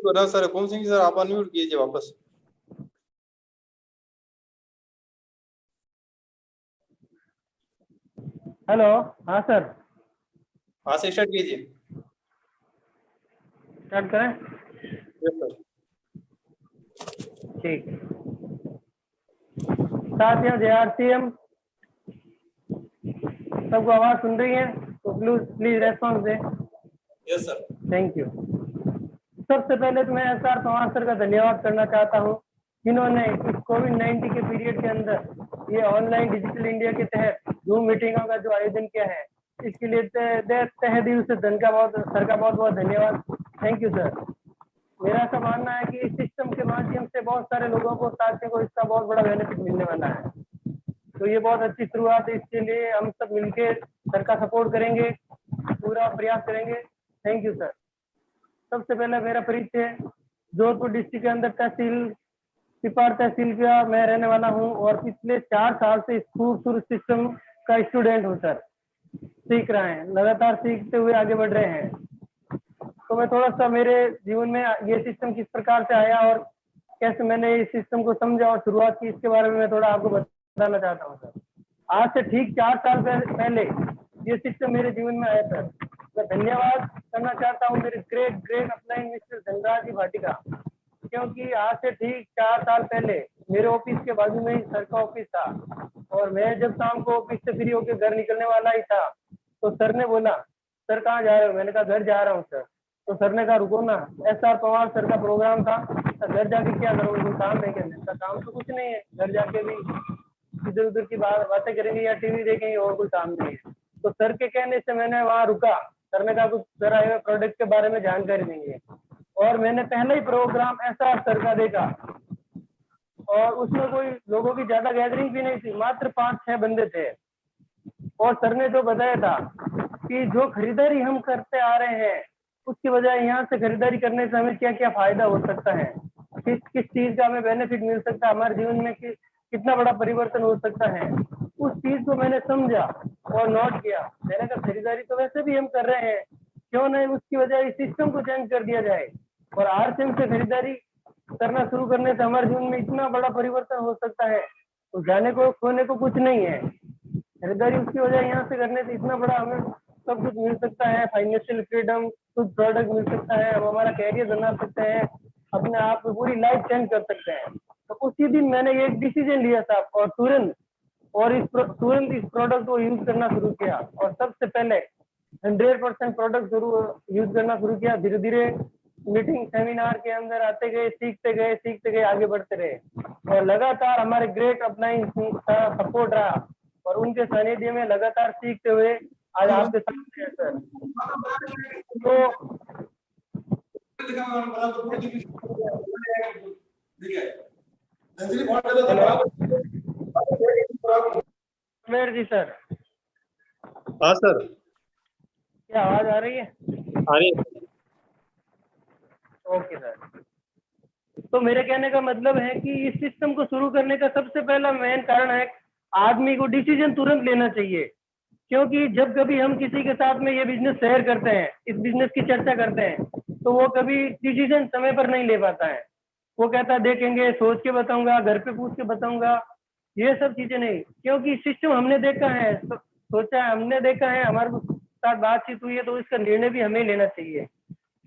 हो रहा sir. Hukum Singh sir, आप अनम्यूट कीजिए वापस। हेलो, हाँ सर, हाँ से स्टार्ट कीजिए। स्टार्ट करें? Yes sir. ठीक। साथियों, JRCM सबको आवाज सुन रही है तो प्लीज रेस्पॉन्स दें। Yes sir. Thank you. सबसे पहले तो मैं SR पवार सर का धन्यवाद करना चाहता हूँ, जिन्होंने इस कोविड-19 के पीरियड के अंदर ये ऑनलाइन डिजिटल इंडिया के तहत जूम मीटिंगों का जो आयोजन किया है, इसके लिए तहे दिल से सर का बहुत बहुत धन्यवाद। Thank you sir. मेरा ऐसा मानना है कि इस सिस्टम के माध्यम से बहुत सारे लोगों को, साथियों को इसका बहुत बड़ा बेनिफिट मिलने वाला है, तो ये बहुत अच्छी शुरुआत है। इसके लिए हम सब मिलकर सर का सपोर्ट करेंगे, पूरा प्रयास करेंगे। Thank you sir. सबसे पहले मेरा परिचय, जोधपुर डिस्ट्रिक्ट के अंदर तहसील सिपार तहसील का मैं रहने वाला हूं और पिछले 4 साल से इस खूबसूरत सिस्टम का स्टूडेंट हूं सर। सीख रहे हैं, लगातार सीखते हुए आगे बढ़ रहे हैं। तो मैं थोड़ा सा मेरे जीवन में ये सिस्टम किस प्रकार से आया और कैसे मैंने इस सिस्टम को समझा और शुरुआत की, इसके बारे में मैं थोड़ा आपको बताना चाहता हूँ सर। आज से ठीक 4 साल पहले ये सिस्टम मेरे जीवन में आया सर। मैं धन्यवाद करना चाहता हूँ मेरे ग्रेट अपलाइन मिस्टर धनराज जी भाटिका, क्योंकि आज से ठीक 4 साल पहले मेरे ऑफिस के बाजू में ही सर का ऑफिस था और मैं जब शाम को ऑफिस से फ्री होकर घर निकलने वाला ही था तो सर ने बोला, सर कहाँ जा रहे हो? मैंने कहा घर जा रहा हूँ सर। तो सर ने कहा रुको ना, SR पवार सर का प्रोग्राम था, तो घर जाके क्या करोगे, कोई काम है क्या? मैंने कहा काम तो कुछ नहीं है, घर जाके भी इधर उधर की बातें करेंगे या टीवी देखेंगे और कोई काम नहीं है। तो सर के कहने से मैंने वहाँ रुका। सर ने कहा कुछ सर आए हुए प्रोडक्ट के बारे में जानकारी देंगे और मैंने पहले ही प्रोग्राम SR सर का देखा और उसमें कोई लोगों की ज्यादा गैदरिंग भी नहीं थी, मात्र 5-6 बंदे थे। और सर ने जो बताया था कि जो खरीदारी हम करते आ रहे हैं उसकी बजाय यहाँ से खरीदारी करने से हमें क्या क्या फायदा हो सकता है, किस चीज का हमें बेनिफिट मिल सकता है, हमारे जीवन में कितना बड़ा परिवर्तन हो सकता है, उस चीज को मैंने समझा और नोट किया। मैंने कहा खरीदारी तो वैसे भी हम कर रहे हैं, क्यों नहीं उसकी वजह इस सिस्टम को चेंज कर दिया जाए और RCM से खरीदारी करना शुरू करने से हमारे जीवन में इतना बड़ा परिवर्तन हो सकता है, तो जाने को खोने को कुछ नहीं है। खरीदारी उसकी वजह यहाँ से करने से इतना बड़ा हमें सब कुछ मिल सकता है, फाइनेंशियल फ्रीडम, कुछ प्रोडक्ट मिल सकता है, हम हमारा कैरियर बना सकते हैं, अपने आप में पूरी लाइफ चेंज कर सकते हैं। तो उसी दिन मैंने ये एक डिसीजन लिया था और तुरंत इस प्रोडक्ट को यूज करना शुरू किया और सबसे पहले 100% प्रोडक्ट यूज करना शुरू किया। धीरे धीरे मीटिंग सेमिनार के अंदर आते गए, सीखते गए, आगे बढ़ते रहे और लगातार हमारे ग्रेट अपलाइन का सपोर्ट रहा और उनके सानिध्य में लगातार सीखते हुए आज आपके सामने है सर। तो जी सर। हाँ सर, क्या आवाज आ रही है? आ रही है। Okay sir. तो मेरे कहने का मतलब है कि इस सिस्टम को शुरू करने का सबसे पहला मेन कारण है आदमी को डिसीजन तुरंत लेना चाहिए, क्योंकि जब कभी हम किसी के साथ में ये बिजनेस शेयर करते हैं, इस बिजनेस की चर्चा करते हैं, तो वो कभी डिसीजन समय पर नहीं ले पाता है। वो कहता है देखेंगे, सोच के बताऊंगा, घर पे पूछ के बताऊंगा, ये सब चीजें नहीं, क्योंकि सिस्टम हमने देखा है, सोचा है, हमने देखा है, हमारे साथ बातचीत हुई है, तो इसका निर्णय भी हमें लेना चाहिए,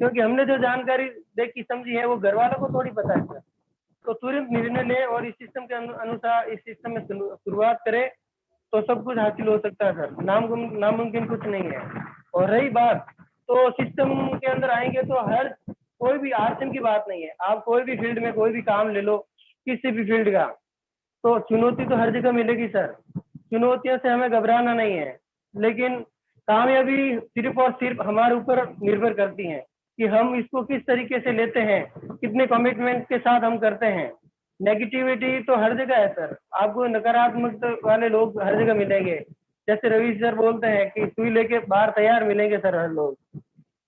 क्योंकि हमने जो जानकारी देखी समझी है वो घर वालों को थोड़ी पता है सर। तो तुरंत निर्णय लें और इस सिस्टम के अनुसार इस सिस्टम में शुरुआत करें तो सब कुछ हासिल हो सकता है सर। नामुमकिन कुछ नहीं है। और रही बात, तो सिस्टम के अंदर आएंगे तो हर कोई भी RCM की बात नहीं है, आप कोई भी फील्ड में कोई भी काम ले लो, किसी भी फील्ड का, तो चुनौती तो हर जगह मिलेगी सर। चुनौतियों से हमें घबराना नहीं है, लेकिन कामयाबी सिर्फ और सिर्फ हमारे ऊपर निर्भर करती है कि हम इसको किस तरीके से लेते हैं, कितने कमिटमेंट के साथ हम करते हैं। नेगेटिविटी तो हर जगह है सर, आपको नकारात्मक वाले लोग हर जगह मिलेंगे। जैसे रवि सर बोलते हैं कि सुई लेके बाहर तैयार मिलेंगे सर हर लोग।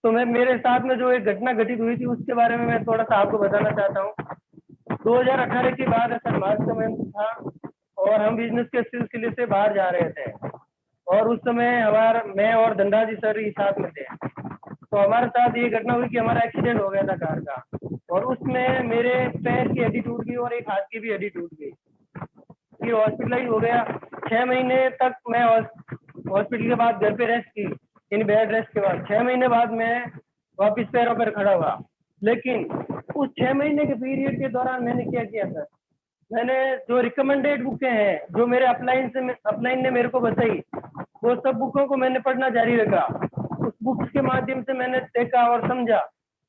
तो मैं मेरे साथ में जो एक घटना घटित हुई थी उसके बारे में मैं थोड़ा सा आपको बताना चाहता हूँ। 2018 की बात है सर, मार्च का महीना था और हम बिजनेस के सिलसिले से बाहर जा रहे थे और उस समय मैं और धनराज जी सर ही साथ में थे। तो हमारे साथ ये घटना हुई कि हमारा एक्सीडेंट हो गया था कार का और उसमें मेरे पैर की हड्डी टूट गई और एक हाथ की भी हड्डी टूट गई। ये हॉस्पिटलाइज हो गया। 6 महीने तक मैं हॉस्पिटल के बाद घर पे रेस्ट की, इन बेड रेस्ट के बाद 6 महीने बाद मैं वापस पैरों पर खड़ा हुआ। लेकिन उस 6 महीने के पीरियड के दौरान मैंने क्या किया सर, मैंने जो रिकमेंडेड बुकें हैं जो मेरे अपलाइन ने मेरे को बताई, वो सब बुकों को मैंने पढ़ना जारी रखा। उस बुक्स के माध्यम से मैंने देखा और समझा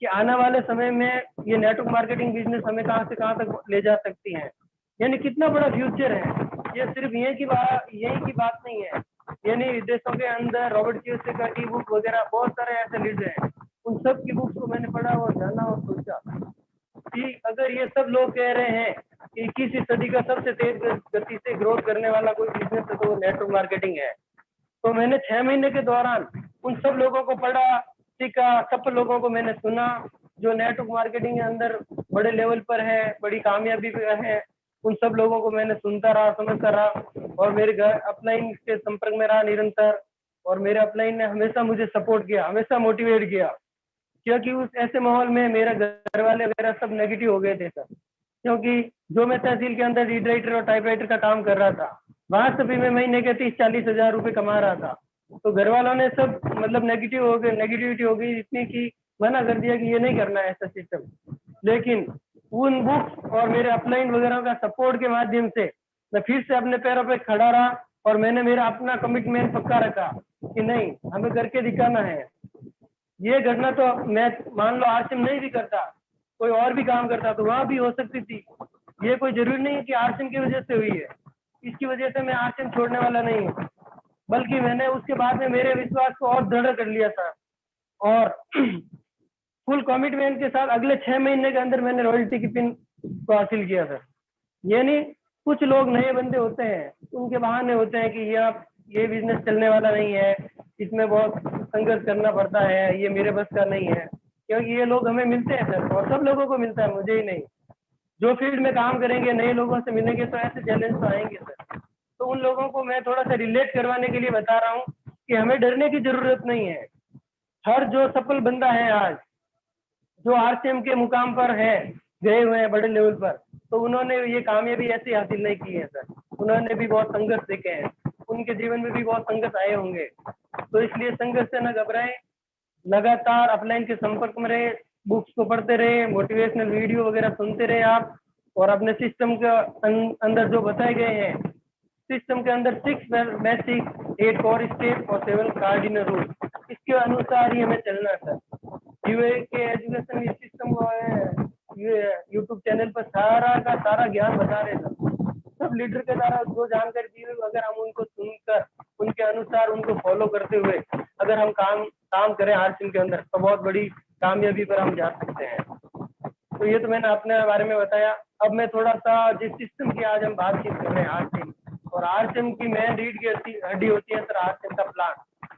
कि आने वाले समय में ये नेटवर्क मार्केटिंग बिजनेस हमें कहाँ से कहाँ तक ले जा सकती है, यानी कितना बड़ा फ्यूचर है। ये सिर्फ यही की बात नहीं है, यानी विदेशों के अंदर रॉबर्ट कियोसाकी का ई बुक वगैरह बहुत सारे ऐसे लीड हैं, उन सब की बुक्स को मैंने पढ़ा और जाना और सोचा कि अगर ये सब लोग कह रहे हैं कि 21वीं सदी का सबसे तेज गति से ग्रोथ करने वाला कोई बिजनेस है तो वो नेटवर्क मार्केटिंग है। तो मैंने 6 महीने के दौरान उन सब लोगों को पढ़ा, सीखा, सब लोगों को मैंने सुना जो नेटवर्क मार्केटिंग के अंदर बड़े लेवल पर है, बड़ी कामयाबी पे है। उन सब लोगों को मैंने सुनता रहा, समझता रहा और मेरे घर अपलाइन के संपर्क में रहा निरंतर। और मेरे अपलाइन ने हमेशा मुझे सपोर्ट किया, हमेशा मोटिवेट किया, क्योंकि उस ऐसे माहौल में मेरा घर वाले वगैरह सब नेगेटिव हो गए थे सर। क्योंकि जो मैं तहसील के अंदर रीड राइटर और टाइप राइटर का काम कर रहा था, वहां से भी मैं महीने के 30-40 हजार रुपए कमा रहा था। तो घर वालों ने सब मतलब नेगेटिविटी हो गई इतनी कि मना कर दिया कि ये नहीं करना है ऐसा सिस्टम। लेकिन उन बुक्स और मेरे अपलाइन वगैरह का सपोर्ट के माध्यम से मैं फिर से अपने पैरों पे खड़ा रहा और मैंने मेरा अपना कमिटमेंट पक्का रखा कि नहीं, हमें करके दिखाना है। ये घटना तो मैं मान लो आरसीएम नहीं भी करता, कोई और भी काम करता तो वहां भी हो सकती थी। ये कोई जरूरी नहीं है कि आरसीएम की वजह से हुई है, इसकी वजह से मैं आरसीएम छोड़ने वाला नहीं हूँ, बल्कि मैंने उसके बाद में मेरे विश्वास को और दृढ़ कर लिया था और फुल कमिटमेंट के साथ अगले 6 महीने के अंदर मैंने रॉयल्टी की पिन को हासिल किया था। यानी कुछ लोग नए बंदे होते हैं, उनके बहाने होते हैं कि ये बिजनेस चलने वाला नहीं है, इसमें बहुत संघर्ष करना पड़ता है, ये मेरे बस का नहीं है। क्योंकि ये लोग हमें मिलते हैं सर, और सब लोगों को मिलता है, मुझे ही नहीं। जो फील्ड में काम करेंगे, नए लोगों से मिलेंगे तो ऐसे चैलेंज तो आएंगे सर। तो उन लोगों को मैं थोड़ा सा रिलेट करवाने के लिए बता रहा हूँ कि हमें डरने की जरूरत नहीं है। हर जो सफल बंदा है आज, जो आरसीएम के मुकाम पर है, गए हुए हैं बड़े लेवल पर, तो उन्होंने ये कामयाबी ऐसी हासिल नहीं की है सर। उन्होंने भी बहुत संघर्ष देखे हैं, उनके जीवन में भी बहुत संघर्ष आए होंगे। तो इसलिए संघर्ष से न घबराएं, लगातार अपलाइन के संपर्क में रहे, बुक्स को पढ़ते रहे, मोटिवेशनल वीडियो वगैरह सुनते रहे आप, और अपने सिस्टम के अंदर जो बताए गए हैं, सिस्टम के अंदर 6 बेसिक, 8 कोर स्टेप और 7 कार्डिनल रूल, इसके अनुसार ही हमें चलना है सर। यूए के एजुकेशन सिस्टम को यूट्यूब चैनल पर सारा का सारा ज्ञान बता रहे हैं सब लीडर के द्वारा जो जानकारी दी हुई, अगर हम उनको सुनकर उनके अनुसार उनको फॉलो करते हुए अगर हम काम करें आरसीएम के अंदर, तो बहुत बड़ी कामयाबी पर हम जा सकते हैं। तो ये तो मैंने अपने बारे में बताया। अब मैं थोड़ा सा जिस सिस्टम की आज हम बातचीत कर रहे हैं आरसीएम, और आरसीएम की मेन रीढ़ की हड्डी होती है सर आरसीएम का प्लान।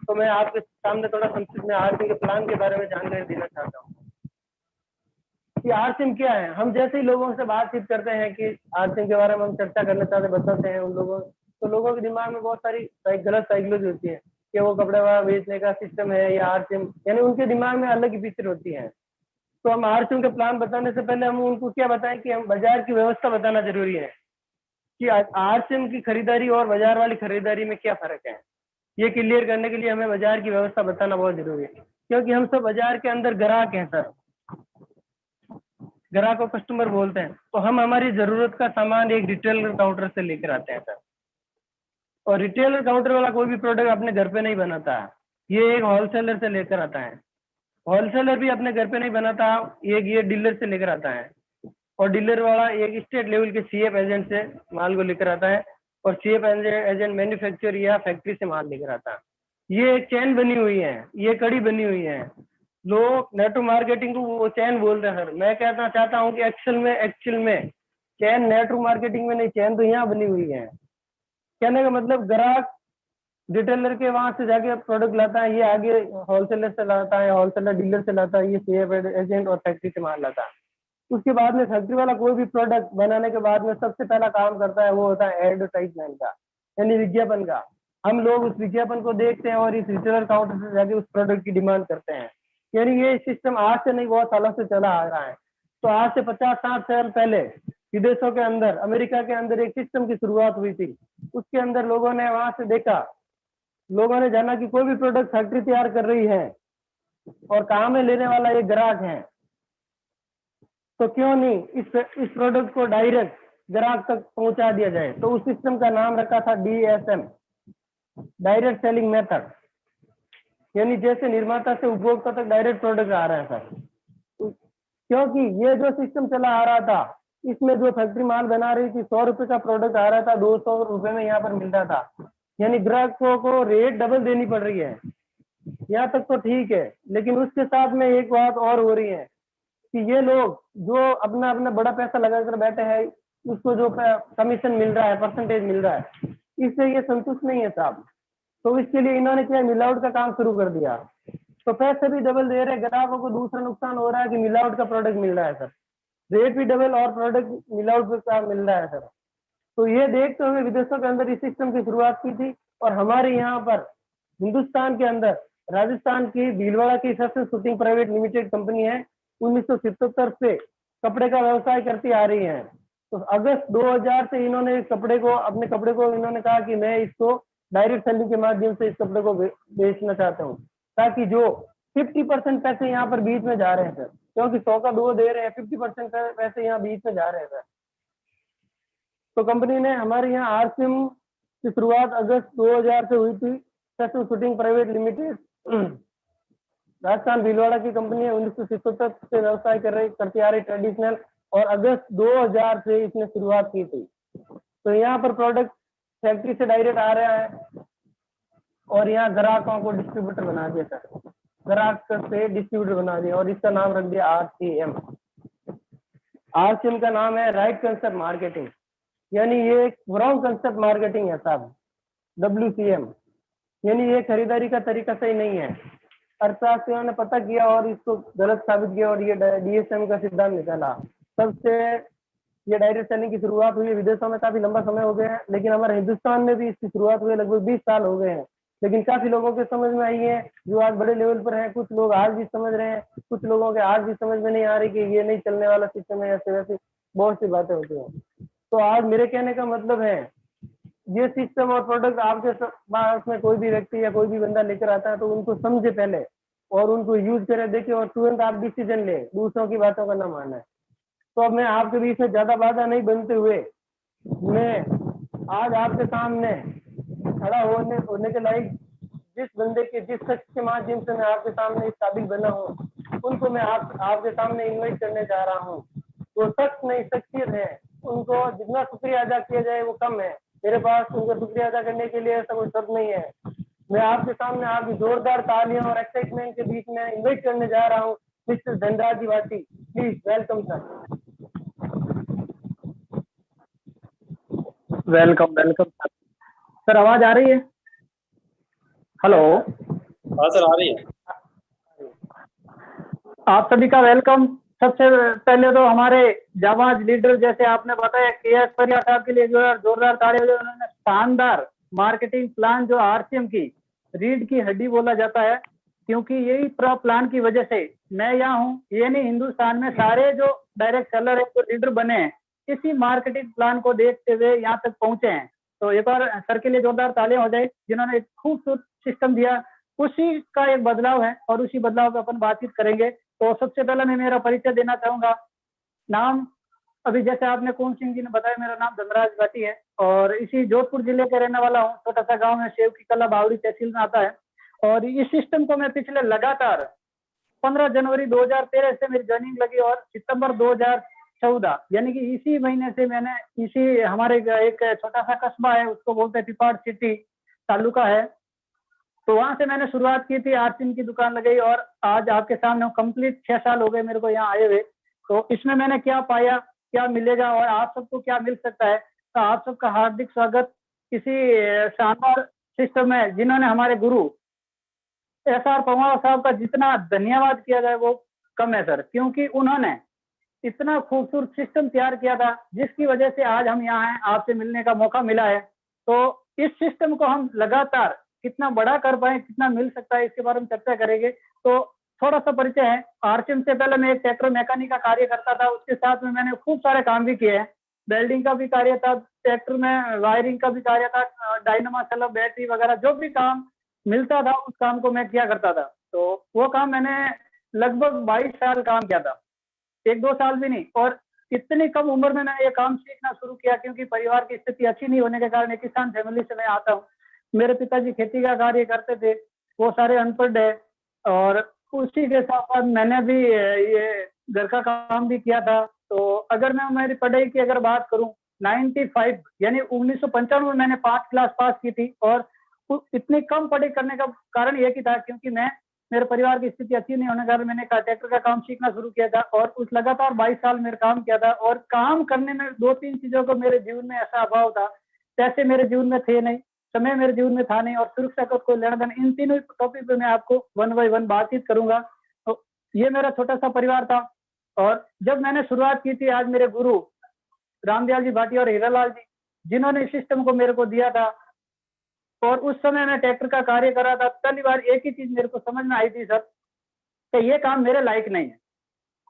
तो मैं आपके सामने थोड़ा संक्षिप्त में आरसीएम के प्लान के बारे में जानकारी देना चाहता हूँ कि आरसीएम क्या है। हम जैसे ही लोगों से बातचीत करते हैं कि आरसीएम के बारे में हम चर्चा करना चाहते बताते हैं उन लोगों, तो लोगों के दिमाग में बहुत सारी गलत साइकोलॉजी होती है कि वो कपड़े बेचने का सिस्टम है या आरसीएम, यानी उनके दिमाग में अलग ही पिक्चर होती है। तो हम आरसीएम के प्लान बताने से पहले हम उनको क्या बताएं कि हम बाजार की व्यवस्था बताना जरूरी है कि आरसीएम की खरीदारी और बाजार वाली खरीदारी में क्या फर्क है। ये क्लियर करने के लिए हमें बाजार की व्यवस्था बताना बहुत जरूरी है, क्योंकि हम सब बाजार के अंदर ग्राहक हैं सर, ग्राहक को कस्टमर बोलते हैं। तो हम हमारी जरूरत का सामान एक रिटेलर काउंटर से लेकर आते हैं सर, और रिटेलर काउंटर वाला कोई भी प्रोडक्ट अपने घर पे नहीं बनाता है, ये एक होलसेलर से लेकर आता है। होलसेलर भी अपने घर पे नहीं बनाता, ये डीलर से लेकर आता है, और डीलर वाला एक स्टेट लेवल के सीएफ एजेंट से माल को लेकर आता है, और सीएफ एजेंट मैन्युफैक्चर या फैक्ट्री से माल लेकर आता है। ये एक चैन बनी हुई है, ये कड़ी बनी हुई है। लोग नेटवर्क मार्केटिंग को वो चैन बोल रहे हैं सर। मैं कहना चाहता हूँ कि एक्चुअल में चैन नेटवर्क मार्केटिंग में नहीं, चैन तो यहाँ बनी हुई है। कहने का मतलब ग्राहक रिटेलर के वहां से जाके प्रोडक्ट लाता है, ये आगे होलसेलर से लाता है, होलसेलर डीलर से लाता है, ये सीएफ एजेंट और फैक्ट्री से माल लाता है। उसके बाद में फैक्ट्री वाला कोई भी प्रोडक्ट बनाने के बाद में सबसे पहला काम करता है वो होता है एडवर्टाइजमेंट का, यानी विज्ञापन का। हम लोग उस विज्ञापन को देखते हैं और इस रिटेलर काउंटर से जाके उस प्रोडक्ट की डिमांड करते हैं। यानी ये सिस्टम आज से नहीं, बहुत सालों से चला आ रहा है। तो आज से 50-60 साल पहले विदेशों के अंदर, अमेरिका के अंदर एक सिस्टम की शुरुआत हुई थी। उसके अंदर लोगों ने वहां से देखा, लोगों ने जाना कि कोई भी प्रोडक्ट फैक्ट्री तैयार कर रही है और काम में लेने वाला एक ग्राहक है, तो क्यों नहीं इस प्रोडक्ट को डायरेक्ट ग्राहक तक पहुंचा दिया जाए। तो उस सिस्टम का नाम रखा था DSM, डायरेक्ट सेलिंग मेथड, यानी जैसे निर्माता से उपभोक्ता तक डायरेक्ट प्रोडक्ट आ रहा है सर। क्योंकि ये जो सिस्टम चला आ रहा था, इसमें जो फैक्ट्री माल बना रही थी, 100 रुपए का प्रोडक्ट आ रहा था, 200 रुपए में यहाँ पर मिल रहा था, यानी ग्राहकों को रेट डबल देनी पड़ रही है। यहाँ तक तो ठीक है, लेकिन उसके साथ में एक बात और हो रही है कि ये लोग जो अपना अपना बड़ा पैसा लगाकर बैठे हैं, उसको जो कमीशन मिल रहा है, परसेंटेज मिल रहा है, इससे ये संतुष्ट नहीं है साहब। तो इसके लिए इन्होंने क्या, मिलावट का काम शुरू कर दिया। तो पैसे भी डबल दे रहे, ग्राहकों को दूसरा नुकसान हो रहा है कि मिलावट का प्रोडक्ट मिल रहा है सर, रेट भी डबल और प्रोडक्ट मिलावट का मिल रहा है सर। तो ये देखते हुए विदेशों के अंदर इस सिस्टम की शुरुआत की थी। और हमारे यहाँ पर हिंदुस्तान के अंदर राजस्थान की भीलवाड़ा की सबसे शूटिंग प्राइवेट लिमिटेड कंपनी है, 1977 से कपड़े का व्यवसाय करती आ रही है। तो अगस्त 2000 से इन्होंने इस कपड़े को, अपने कपड़े को इन्होंने कहा कि मैं इसको डायरेक्ट सेलिंग के माध्यम से इस कपड़े को बेचना चाहता हूँ, ताकि जो 50% पैसे यहाँ पर बीच में जा रहे हैं सर, क्योंकि 100 का 2 दे रहे हैं, 50% पैसे यहाँ बीच में जा रहे हैं सर। तो कंपनी ने हमारे यहाँ आरसीएम की शुरुआत अगस्त 2000 से हुई थी। सैसल suiting private limited Rajasthan Bhilwara की कंपनी है, 1977 से व्यवसाय करती आ रही ट्रेडिशनल, और अगस्त 2000 से इसने शुरुआत की थी। तो यहाँ पर प्रोडक्ट फैक्ट्री से डायरेक्ट आ रहा है और यहाँ ग्राहकों को डिस्ट्रीब्यूटर बना दिया सर, ग्राहक से डिस्ट्रीब्यूटर बना दिया और इसका नाम रख दिया RCM। RCM का नाम है राइट कंसेप्ट मार्केटिंग, यानी ये एक रॉन्ग कंसेप्ट मार्केटिंग है साहब। WCM यानी ये खरीदारी का तरीका सही नहीं है। अर्थशास्त्रियों ने पता किया और इसको गलत साबित किया और ये DSM का सिद्धांत निकाला। तब से ये डायरेक्ट सेलिंग की शुरुआत हुई है। विदेशों में काफी लंबा समय हो गया है, लेकिन हमारे हिंदुस्तान में भी इसकी शुरुआत हुई, लगभग 20 साल हो गए हैं। लेकिन काफी लोगों के समझ में आई है, जो आज बड़े लेवल पर हैं। कुछ लोग आज भी समझ रहे हैं, कुछ लोगों के आज भी समझ में नहीं आ रही कि ये नहीं चलने वाला सिस्टम है, ऐसे वैसे बहुत सी बातें होती हैं। तो आज मेरे कहने का मतलब है, ये सिस्टम और प्रोडक्ट आपके पास में कोई भी व्यक्ति या कोई भी बंदा लेकर आता है, तो उनको समझे पहले और उनको यूज करे, देखे और तुरंत आप डिसीजन ले, दूसरों की बातों का ना माना है। तो अब मैं आपके बीच में ज्यादा बाधा नहीं बनते हुए, मैं आज आपके सामने खड़ा होने के लायक जिस बंदे के, जिस शख्स के माध्यम से मैं आपके सामने इस काबिल बना हूँ, उनको मैं आपके सामने इनवाइट करने जा रहा हूँ। वो शख्स नहीं, शख्सियत है। उनको जितना शुक्रिया अदा किया जाए वो कम है। मेरे पास उनका शुक्रिया अदा करने के लिए ऐसा कोई शब्द नहीं है। मैं आपके सामने आपकी जोरदार तालियों और एक्साइटमेंट के बीच में इन्वाइट करने जा रहा हूँ मिस्टर धनराज वाटी। Please welcome sir. Welcome welcome sir. Sir आवाज आ रही है? हेलो। हाँ सर, आ रही है। आप सभी का वेलकम। सबसे पहले तो हमारे जाबाज लीडर, जैसे आपने बताया, KS परिया साहब के लिए जो है जोरदार तालियां। जो उन्होंने शानदार मार्केटिंग प्लान, जो RCM की रीढ़ की हड्डी बोला जाता है, क्योंकि यही प्लान की वजह से मैं यहाँ हूँ। ये नहीं, हिंदुस्तान में सारे जो डायरेक्ट सेलर है, जो लीडर बने हैं, इसी मार्केटिंग प्लान को देखते हुए यहाँ तक पहुंचे हैं। तो एक बार सर के लिए जोरदार तालियां हो जाए, जिन्होंने एक खूबसूरत सिस्टम दिया। उसी का एक बदलाव है और उसी बदलाव पर अपन बातचीत करेंगे। तो सबसे पहले मैं मेरा परिचय देना चाहूंगा। नाम अभी जैसे आपने कुंवर सिंह जी ने बताया, मेरा नाम धनराज भाटी है और इसी जोधपुर जिले का रहने वाला हूँ। छोटा सा गांव में सेव की कला बावड़ी तहसील में आता है। और इस सिस्टम को मैं पिछले लगातार 15 जनवरी 2013 से मेरी ज्वाइनिंग लगी और सितंबर 2014 यानी कि इसी महीने से मैंने इसी हमारे एक छोटा सा कस्बा है, उसको बोलते हैं पिपाड़ सिटी तालुका है, तो वहां से मैंने शुरुआत की थी। RCM की दुकान लगाई और आज आपके सामने कंप्लीट 6 साल हो गए मेरे को यहाँ आए हुए। तो इसमें मैंने क्या पाया, क्या मिलेगा और आप सबको क्या मिल सकता है, तो आप सबका हार्दिक स्वागत इसी शानदार सिस्टम में, जिन्होंने हमारे गुरु SR पवार साहब का जितना धन्यवाद किया जाए वो कम है सर, क्योंकि उन्होंने इतना खूबसूरत सिस्टम तैयार किया था, जिसकी वजह से आज हम यहाँ हैं, आपसे मिलने का मौका मिला है। तो इस सिस्टम को हम लगातार कितना बड़ा कर पाए, कितना मिल सकता है, इसके बारे में चर्चा करेंगे। तो थोड़ा सा परिचय है। आरसीएम से पहले मैं एक ट्रैक्टर मैकेनिक का कार्य करता था, उसके साथ में मैंने खूब सारे काम भी किए हैं। वेल्डिंग का भी कार्य था, ट्रैक्टर में वायरिंग का भी कार्य था, डायनामा सेल, बैटरी वगैरह जो भी काम मिलता था उस काम को मैं किया करता था। तो वो काम मैंने लगभग 22 साल काम किया था, 1-2 साल भी नहीं। और इतनी कम उम्र में मैंने ये काम सीखना शुरू किया क्योंकि परिवार की स्थिति अच्छी नहीं होने के कारण एक किसान फैमिली से मैं आता हूँ। मेरे पिताजी खेती का कार्य करते थे, वो सारे अनपढ़ है, और उसी के साथ साथ मैंने भी ये घर का काम भी किया था। तो अगर मैं मेरी पढ़ाई की अगर बात करूं, 95 यानी 1995 में मैंने 5 क्लास पास की थी। और इतनी कम पढ़ाई करने का कारण एक ही था क्योंकि मैं मेरे परिवार की स्थिति अच्छी नहीं होने के कारण मैंने ट्रैक्टर का काम सीखना शुरू किया था और उस लगातार 22 साल मेरे काम किया था। और काम करने में 2-3 चीजों को मेरे जीवन में ऐसा अभाव था, पैसे मेरे जीवन में थे नहीं, समय मेरे जीवन में था नहीं, और सुरक्षा का कोई लेना देना। इन तीनों टॉपिक पे मैं आपको 1 बाय 1 बातचीत करूंगा। तो ये मेरा छोटा सा परिवार था। और जब मैंने शुरुआत की थी, आज मेरे गुरु रामदयाल जी भाटिया और हीरालाल जी, जिन्होंने इस सिस्टम को मेरे को दिया था, और उस समय मैं ट्रैक्टर का कार्य कर रहा था, पहली बार एक ही चीज मेरे को समझ में आई थी सर, कि ये काम मेरे लायक नहीं है।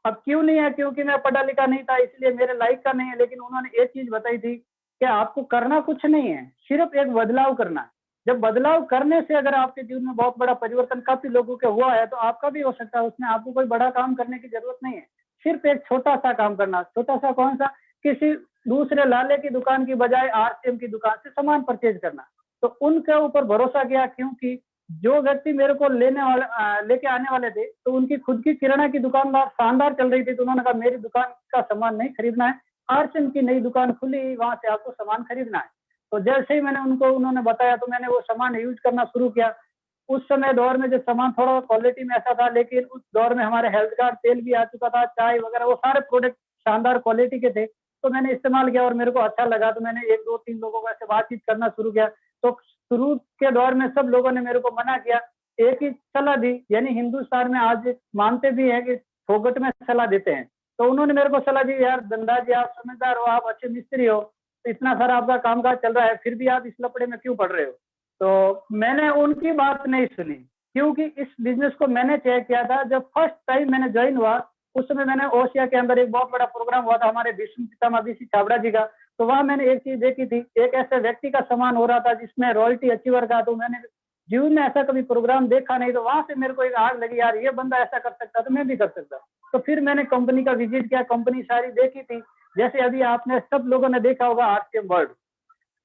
अब क्यों नहीं है? क्योंकि मैं पढ़ा लिखा नहीं था, इसलिए मेरे लायक का नहीं है। लेकिन उन्होंने एक चीज बताई थी कि आपको करना कुछ नहीं है, सिर्फ एक बदलाव करना है। जब बदलाव करने से अगर आपके जीवन में बहुत बड़ा परिवर्तन काफी लोगों के हुआ है, तो आपका भी हो सकता है। उसमें आपको कोई बड़ा काम करने की जरूरत नहीं है, सिर्फ एक छोटा सा काम करना। छोटा सा कौन सा? किसी दूसरे लाले की दुकान की बजाय आरसीएम की दुकान से सामान परचेज करना। तो उनके ऊपर भरोसा किया, क्योंकि जो व्यक्ति मेरे को लेके आने वाले थे, तो उनकी खुद की किराना की दुकानदार शानदार चल रही थी। तो उन्होंने कहा मेरी दुकान का सामान नहीं खरीदना है, आरसीएम की नई दुकान खुली, वहां से आपको सामान खरीदना है। तो जैसे ही उन्होंने बताया, तो मैंने वो सामान यूज करना शुरू किया। उस समय दौर में जो सामान थोड़ा क्वालिटी में ऐसा था, लेकिन उस दौर में हमारे हेल्थ कार्ड तेल भी आ चुका था, चाय वगैरह, वो सारे प्रोडक्ट शानदार क्वालिटी के थे। तो मैंने इस्तेमाल किया और मेरे को अच्छा लगा। तो मैंने 1-2-3 लोगों को ऐसे बातचीत करना शुरू किया। तो शुरू के दौर में सब लोगों ने मेरे को मना किया, एक ही सलाह दी। यानी हिंदुस्तान में आज मानते भी हैं कि फोगट में सलाह देते हैं। तो उन्होंने मेरे को सलाह दी, यार धंधा जी, आप समझदार हो, आप अच्छे मिस्त्री हो, तो इतना सारा आपका कामकाज चल रहा है, फिर भी आप इस लपड़े में क्यों पड़ रहे हो? तो मैंने उनकी बात नहीं सुनी, क्योंकि इस बिजनेस को मैंने चेक किया था। जब फर्स्ट टाइम मैंने ज्वाइन हुआ, उस समय मैंने ओसिया के अंदर एक बहुत बड़ा प्रोग्राम हुआ था हमारे विष्णु पितामह बीसी छाबड़ा जी का। तो वहां मैंने एक चीज देखी थी, एक ऐसे व्यक्ति का सम्मान हो रहा था जिसमें रॉयल्टी अचीवर का। तो मैंने जीवन में ऐसा कभी प्रोग्राम देखा नहीं। तो वहां से मेरे को एक आग लगी, यार ये बंदा ऐसा कर सकता तो मैं भी कर सकता। तो फिर मैंने कंपनी का विजिट किया, कंपनी सारी देखी थी। जैसे अभी आपने सब लोगों ने देखा होगा आरसीएम वर्ल्ड,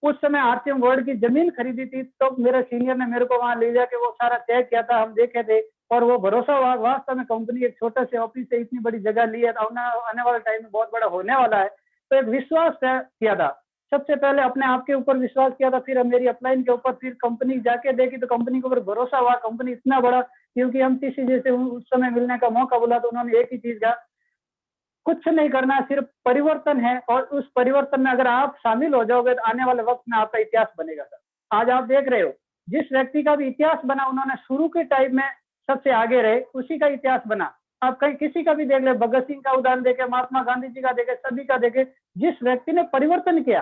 उस समय आरसीएम वर्ल्ड की जमीन खरीदी थी। तो मेरे सीनियर ने मेरे को वहां ले जाके वो सारा चेक किया था, हम देखे थे, और वो भरोसा हुआ वास्तव में कंपनी एक छोटे से ऑफिस से इतनी बड़ी जगह ली है, आने वाले टाइम में बहुत बड़ा होने वाला है। तो एक विश्वास किया था, सबसे पहले अपने आप के ऊपर विश्वास किया था, फिर मेरी अपलाइन के ऊपर, फिर कंपनी जाके देखी तो कंपनी के ऊपर भरोसा हुआ। कंपनी इतना बड़ा, क्योंकि हम किसी जैसे उस समय मिलने का मौका बोला, तो उन्होंने एक ही चीज कहा, कुछ नहीं करना, सिर्फ परिवर्तन है, और उस परिवर्तन में अगर आप शामिल हो जाओगे तो आने वाले वक्त में आपका इतिहास बनेगा। सर आज आप देख रहे हो, जिस व्यक्ति का भी इतिहास बना, उन्होंने शुरू के टाइम में सबसे आगे रहे, उसी का इतिहास बना। आप कहीं किसी का भी देख ले, भगत सिंह का उदाहरण देखे, महात्मा गांधी जी का देखे, सभी का देखे, जिस व्यक्ति ने परिवर्तन किया,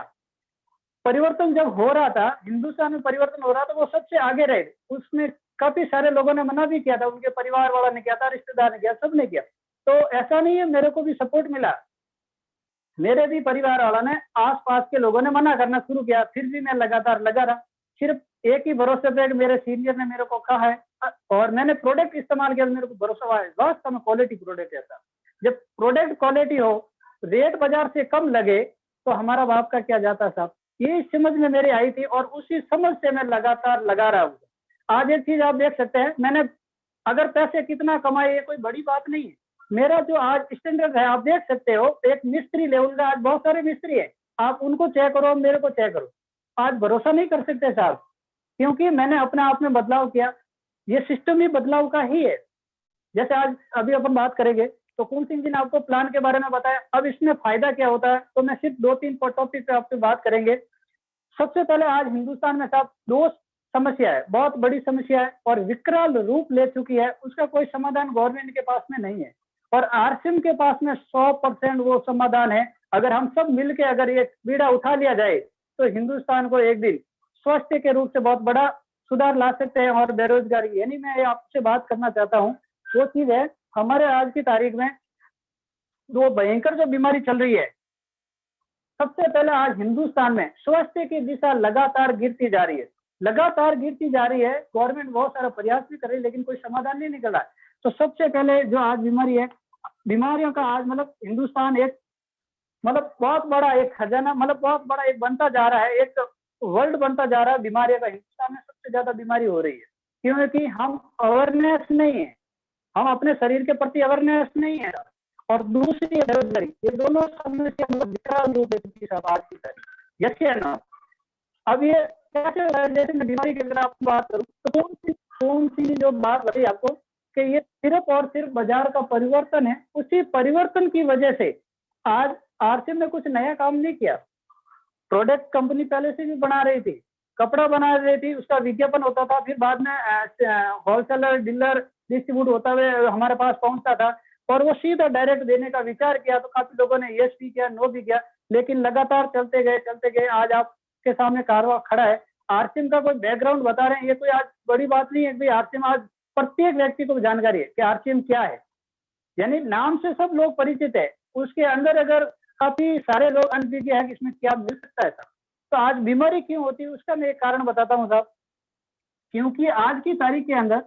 परिवर्तन जब हो रहा था, हिंदुस्तान में परिवर्तन हो रहा था, वो सबसे आगे रहे। उसमें काफी सारे लोगों ने मना भी किया था, उनके परिवार वाला ने किया था, रिश्तेदार ने किया, सबने किया। तो ऐसा नहीं है, मेरे को भी सपोर्ट मिला, मेरे भी परिवार वालों ने, आसपास के लोगों ने मना करना शुरू किया, फिर भी मैं लगातार लगा रहा। सिर्फ एक ही भरोसे पे, मेरे सीनियर ने मेरे को कहा है और मैंने प्रोडक्ट इस्तेमाल किया, मेरे को भरोसा हुआ है वास्तव में क्वालिटी प्रोडक्ट है। ऐसा जब प्रोडक्ट क्वालिटी हो, रेट बाजार से कम लगे, तो हमारा बाप का क्या जाता साहब, ये समझ में मेरे आई थी, और उसी समझ से मैं लगातार लगा रहा हूँ। आज एक चीज आप देख सकते हैं, मैंने अगर पैसे कितना कमाए, ये कोई बड़ी बात नहीं है। मेरा जो आज स्टैंडर्ड है, आप देख सकते हो, एक मिस्त्री लेवल का, आज बहुत सारे मिस्त्री है, आप उनको चेक करो, मेरे को चेक करो, आज भरोसा नहीं कर सकते साहब, क्योंकि मैंने अपने आप में बदलाव किया। ये सिस्टम ही बदलाव का ही है। जैसे आज अभी अपन बात करेंगे, तो कुल सिंह जी ने आपको प्लान के बारे में बताया। अब इसमें फायदा क्या होता है, तो मैं सिर्फ 2-3 टॉपिक पे आपसे बात करेंगे। सबसे पहले, आज हिंदुस्तान में साहब 2 समस्या है, बहुत बड़ी समस्या है, और विकराल रूप ले चुकी है। उसका कोई समाधान गवर्नमेंट के पास में नहीं है, और आरसीएम के पास में 100% वो समाधान है। अगर हम सब मिलके अगर ये बीड़ा उठा लिया जाए, तो हिंदुस्तान को एक दिन स्वास्थ्य के रूप से बहुत बड़ा सुधार ला सकते हैं। और बेरोजगारी, यानी मैं आपसे बात करना चाहता हूँ वो चीज है हमारे आज की तारीख में जो भयंकर जो बीमारी चल रही है, सबसे पहले आज हिंदुस्तान में स्वास्थ्य की दिशा लगातार गिरती जा रही है, लगातार गिरती जा रही है। गवर्नमेंट बहुत सारा प्रयास भी कर रही है लेकिन कोई समाधान नहीं निकल रहा है। तो सबसे पहले जो आज बीमारी है, बीमारियों का आज मतलब हिंदुस्तान एक मतलब बहुत बड़ा एक खजाना, मतलब बहुत बड़ा एक बनता जा रहा है, एक वर्ल्ड बनता जा रहा है बीमारियों का। हिंदुस्तान में सबसे ज्यादा बीमारी हो रही है क्योंकि हम अवेयरनेस नहीं है, हम अपने शरीर के प्रति अवेयरनेस नहीं है, और दूसरी बेरोजगारी, ये दोनों समस्या मतलब विकराल रूप ले चुकी है आज की तारीख। यस या नो? अब ये कैसे हो रहा है? जैसे मैं बीमारी की अगर आपको बात करूं तो कौन सी जो बात बताई आपको कि ये सिर्फ और सिर्फ बाजार का परिवर्तन है। उसी परिवर्तन की वजह से आज आरसीएम ने कुछ नया काम नहीं किया। प्रोडक्ट कंपनी पहले से भी बना रही थी, कपड़ा बना रही थी, उसका विज्ञापन होता था, फिर बाद में होलसेलर डीलर डिस्ट्रीब्यूट होता हुए हमारे पास पहुंचता था, और वो सीधा डायरेक्ट देने का विचार किया तो काफी लोगों ने यस भी किया, नो भी किया, लेकिन लगातार चलते गए। आज आपके सामने कारवा खड़ा है। आरसीएम का कोई बैकग्राउंड बता रहे हैं, ये कोई आज बड़ी बात नहीं है कि आरसीएम आज प्रत्येक व्यक्ति को जानकारी है कि आरसीएम क्या है, यानी नाम से सब लोग परिचित है। उसके अंदर अगर काफी सारे लोग अनभिज्ञ है कि इसमें क्या मिल सकता है साहब। तो आज बीमारी क्यों होती है उसका मैं एक कारण बताता हूँ साहब। क्योंकि आज की तारीख के अंदर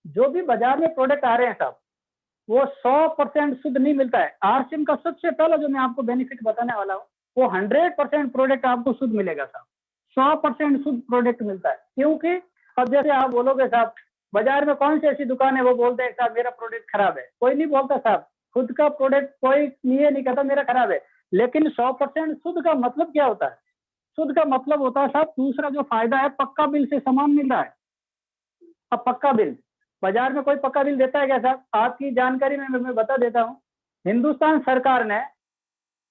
जो भी बाजार में प्रोडक्ट आ रहे हैं साहब, वो 100% शुद्ध नहीं मिलता है। आरसीएम का सबसे पहला जो मैं आपको बेनिफिट बताने वाला हूँ, वो 100% प्रोडक्ट आपको शुद्ध मिलेगा साहब, 100% शुद्ध प्रोडक्ट मिलता है। क्योंकि अब जैसे आप बोलोगे साहब, बाजार में कौन सी ऐसी दुकान है वो बोलते हैं साहब मेरा प्रोडक्ट खराब है, कोई नहीं बोलता साहब खुद का प्रोडक्ट कोई नहीं कहता मेरा खराब है। लेकिन 100% शुद्ध का मतलब क्या होता है? शुद्ध का मतलब होता है साहब, दूसरा जो फायदा है, पक्का बिल से सामान मिल रहा है। अब पक्का बिल, बाजार में कोई पक्का बिल देता है क्या साहब? आपकी जानकारी में मैं बता देता हूँ, हिंदुस्तान सरकार ने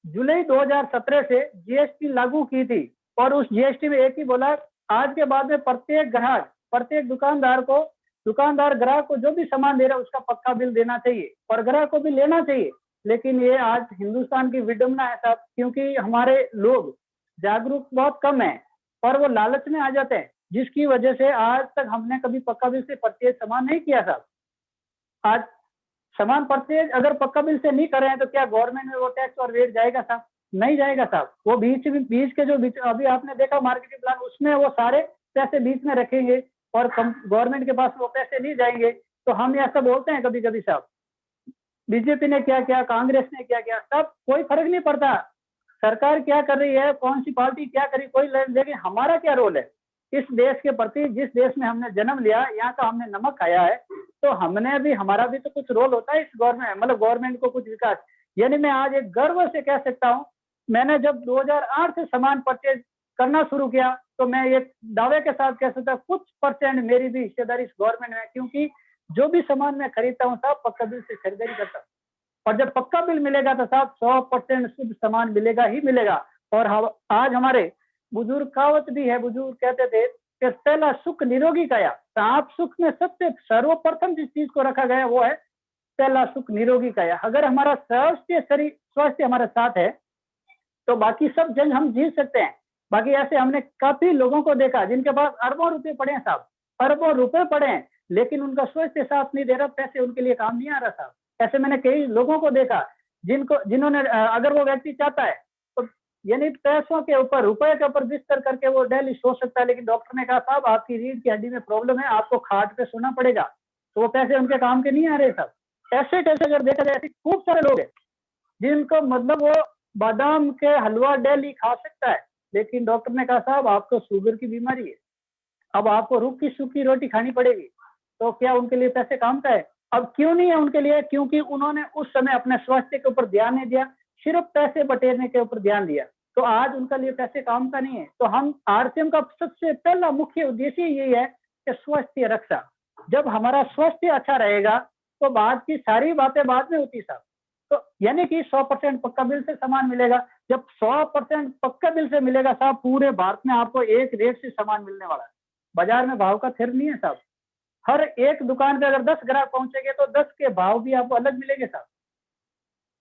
जुलाई 2017 से जीएसटी लागू की थी, और उस जीएसटी में एक ही बोला, आज के बाद में प्रत्येक ग्राहक, प्रत्येक दुकानदार ग्राहक को जो भी सामान दे रहा है उसका पक्का बिल देना चाहिए, और ग्राहक को भी लेना चाहिए। लेकिन ये आज हिंदुस्तान की विडंबना है साहब, क्योंकि हमारे लोग जागरूक बहुत कम है और वो लालच में आ जाते हैं, जिसकी वजह से आज तक हमने कभी पक्का बिल से परचेज सामान नहीं किया साहब। आज सामान परचेज अगर पक्का बिल से नहीं कर रहे हैं तो क्या गवर्नमेंट में वो टैक्स और वेट जाएगा साहब? नहीं जाएगा साहब। वो बीच के जो अभी आपने देखा मार्केटिंग प्लान, उसमें वो सारे पैसे बीच में रखेंगे और गवर्नमेंट के पास वो पैसे नहीं जाएंगे। तो हम ऐसा बोलते हैं कभी कभी साहब, बीजेपी ने क्या किया, कांग्रेस ने क्या किया, सब कोई फर्क नहीं पड़ता। सरकार क्या कर रही है, कौन सी पार्टी क्या करी, कोई लेकिन हमारा क्या रोल है इस देश के प्रति? जिस देश में हमने जन्म लिया, यहाँ का हमने नमक खाया है, तो हमने भी, हमारा भी तो कुछ रोल होता है इस गवर्नमेंट, मतलब गवर्नमेंट को कुछ विकास। यानी मैं आज एक गर्व से कह सकता हूँ, मैंने जब 2008 से सामान परचेज करना शुरू किया तो मैं एक दावे के साथ कह सकता हूँ कुछ परसेंट मेरी भी हिस्सेदारी इस गवर्नमेंट में, क्योंकि जो भी सामान मैं खरीदता हूँ साहब पक्का बिल से खरीदारी करता हूँ, और जब पक्का बिल मिलेगा तो साहब 100% शुद्ध सामान मिलेगा ही मिलेगा। और आज हमारे बुजुर्ग कहावत भी है, बुजुर्ग कहते थे कि पहला सुख निरोगी काया। तो आप सुख में सबसे सर्वप्रथम जिस चीज को रखा गया वो है पहला सुख निरोगी काया। अगर हमारा स्वास्थ्य हमारे साथ है तो बाकी सब जंग हम जीत सकते हैं। बाकी ऐसे हमने काफी लोगों को देखा जिनके पास अरबों रुपए पड़े हैं साहब, अरबों रुपए पड़े हैं, लेकिन उनका स्वास्थ्य साथ नहीं दे रहा, पैसे उनके लिए काम नहीं आ रहा साहब। ऐसे मैंने कई लोगों को देखा जिन्होंने अगर वो व्यक्ति चाहता है तो यानी पैसों के ऊपर, रुपए के ऊपर बिस्तर करके वो डेली सो सकता है, लेकिन डॉक्टर ने कहा साहब आपकी रीढ़ की हड्डी में प्रॉब्लम है, आपको खाट पे सोना पड़ेगा, तो वो पैसे उनके काम के नहीं आ रहे साहब। ऐसे अगर देखा जाए ऐसे खूब सारे लोग हैं जिनको मतलब वो बादाम के हलवा डेली खा सकता है, लेकिन डॉक्टर ने कहा साहब आपको शुगर की बीमारी है, अब आपको रूखी सूखी रोटी खानी पड़ेगी। तो क्या उनके लिए पैसे काम का है? अब क्यों नहीं है उनके लिए? क्योंकि उन्होंने उस समय अपने स्वास्थ्य के ऊपर ध्यान नहीं दिया, सिर्फ पैसे बटेरने के ऊपर ध्यान दिया, तो आज उनका लिए पैसे काम का नहीं है। तो हम आरसीएम का सबसे पहला मुख्य उद्देश्य यही है कि स्वास्थ्य रक्षा। जब हमारा स्वास्थ्य अच्छा रहेगा तो बाद की सारी बातें बाद में होती साहब। तो यानी कि 100% पक्का बिल से सामान मिलेगा। जब 100% पक्का बिल से मिलेगा साहब, पूरे भारत में आपको एक रेट से सामान मिलने वाला है, बाजार में भाव का थिर नहीं है साहब। हर एक दुकान पे अगर 10 ग्राहक पहुंचेंगे तो 10 के भाव भी आपको अलग मिलेंगे साहब,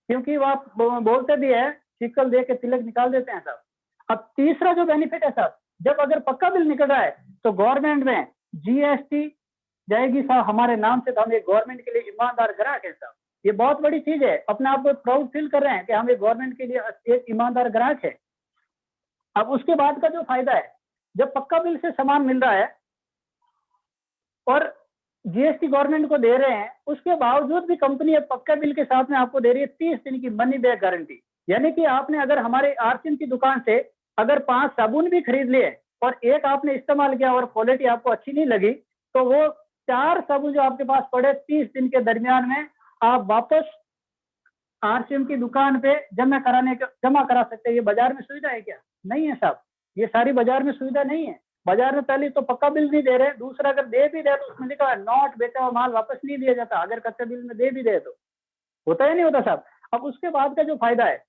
क्योंकि वो आप बोलते भी है शिकल दे के तिलक निकाल देते हैं साहब। अब तीसरा जो बेनिफिट है साहब, जब अगर पक्का बिल निकल रहा है तो गवर्नमेंट में जीएसटी जाएगी साहब हमारे नाम से, तो हम एक गवर्नमेंट के लिए ईमानदार ग्राहक है साहब। ये बहुत बड़ी चीज है, अपने आप को प्राउड फील कर रहे हैं कि हम एक गवर्नमेंट के लिए एक ईमानदार ग्राहक है। अब उसके बाद का जो फायदा है, जब पक्का बिल से सामान मिल रहा है और जीएसटी गवर्नमेंट को दे रहे हैं, उसके बावजूद भी कंपनी अब पक्का बिल के साथ में आपको दे रही है 30 दिन की मनी बैक गारंटी। यानी कि आपने अगर हमारे आरसीएम की दुकान से अगर 5 साबुन भी खरीद लिए और एक आपने इस्तेमाल किया और क्वालिटी आपको अच्छी नहीं लगी, तो वो 4 साबुन जो आपके पास पड़े 30 दिन के दरमियान में आप वापस आरसीएम की दुकान पे जमा करा सकते हैं। ये बाजार में सुविधा है क्या? नहीं है साहब, ये सारी बाजार में सुविधा नहीं है। बाजार में पहले तो पक्का बिल नहीं दे रहे, दूसरा अगर दे भी रहे तो उसमें लिखा है नॉट बेचा हुआ माल वापस नहीं दिया जाता, अगर कच्चे बिल में दे भी दे तो। होता है नहीं होता साहब। अब उसके बाद का जो फायदा है,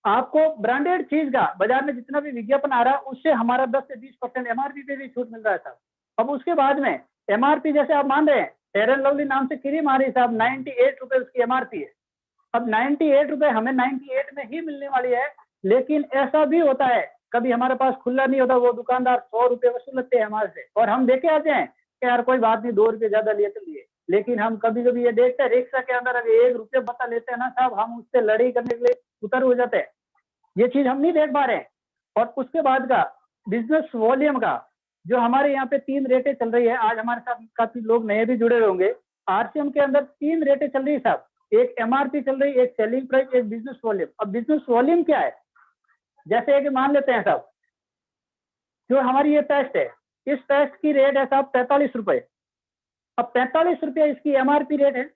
आपको ब्रांडेड चीज का बाजार में जितना भी विज्ञापन आ रहा है उससे हमारा 10 से 20% एमआरपी पे भी छूट मिल रहा है साहब। अब उसके बाद में एमआरपी जैसे आप मान रहे हैं, फेयर एंड लवली नाम से क्रीम आ रही है साहब, 98 रुपए उसकी एमआरपी है। अब 98 रुपए हमें 98 में ही मिलने वाली है, लेकिन ऐसा भी होता है कभी हमारे पास खुला नहीं होता, वो दुकानदार 100 रुपए वसूलते हैं हमारे से, और हम देखे आते हैं कि यार कोई बात नहीं 2 रुपए ज्यादा लिए तो लिए। लेकिन हम कभी कभी ये देखते हैं रिक्शा के अंदर अगर 1 रुपये बता लेते हैं ना साहब, हम उससे लड़ाई करने के लिए उतर हो जाते हैं। ये चीज हम नहीं देख पा रहे हैं। और उसके बाद का बिजनेस वॉल्यूम का जो हमारे यहाँ पे 3 रेटें चल रही है, आज हमारे साथ काफी लोग नए भी जुड़े होंगे। आरसीएम के अंदर 3 रेटें चल रही है साहब, एक एमआरपी चल रही है, एक सेलिंग प्राइस, एक बिजनेस वॉल्यूम। अब बिजनेस वॉल्यूम क्या है, जैसे कि मान लेते हैं साहब जो हमारी ये पेस्ट है, इस पेस्ट की रेट है साहब 45 रुपए। अब 45 रुपये इसकी एमआरपी रेट है।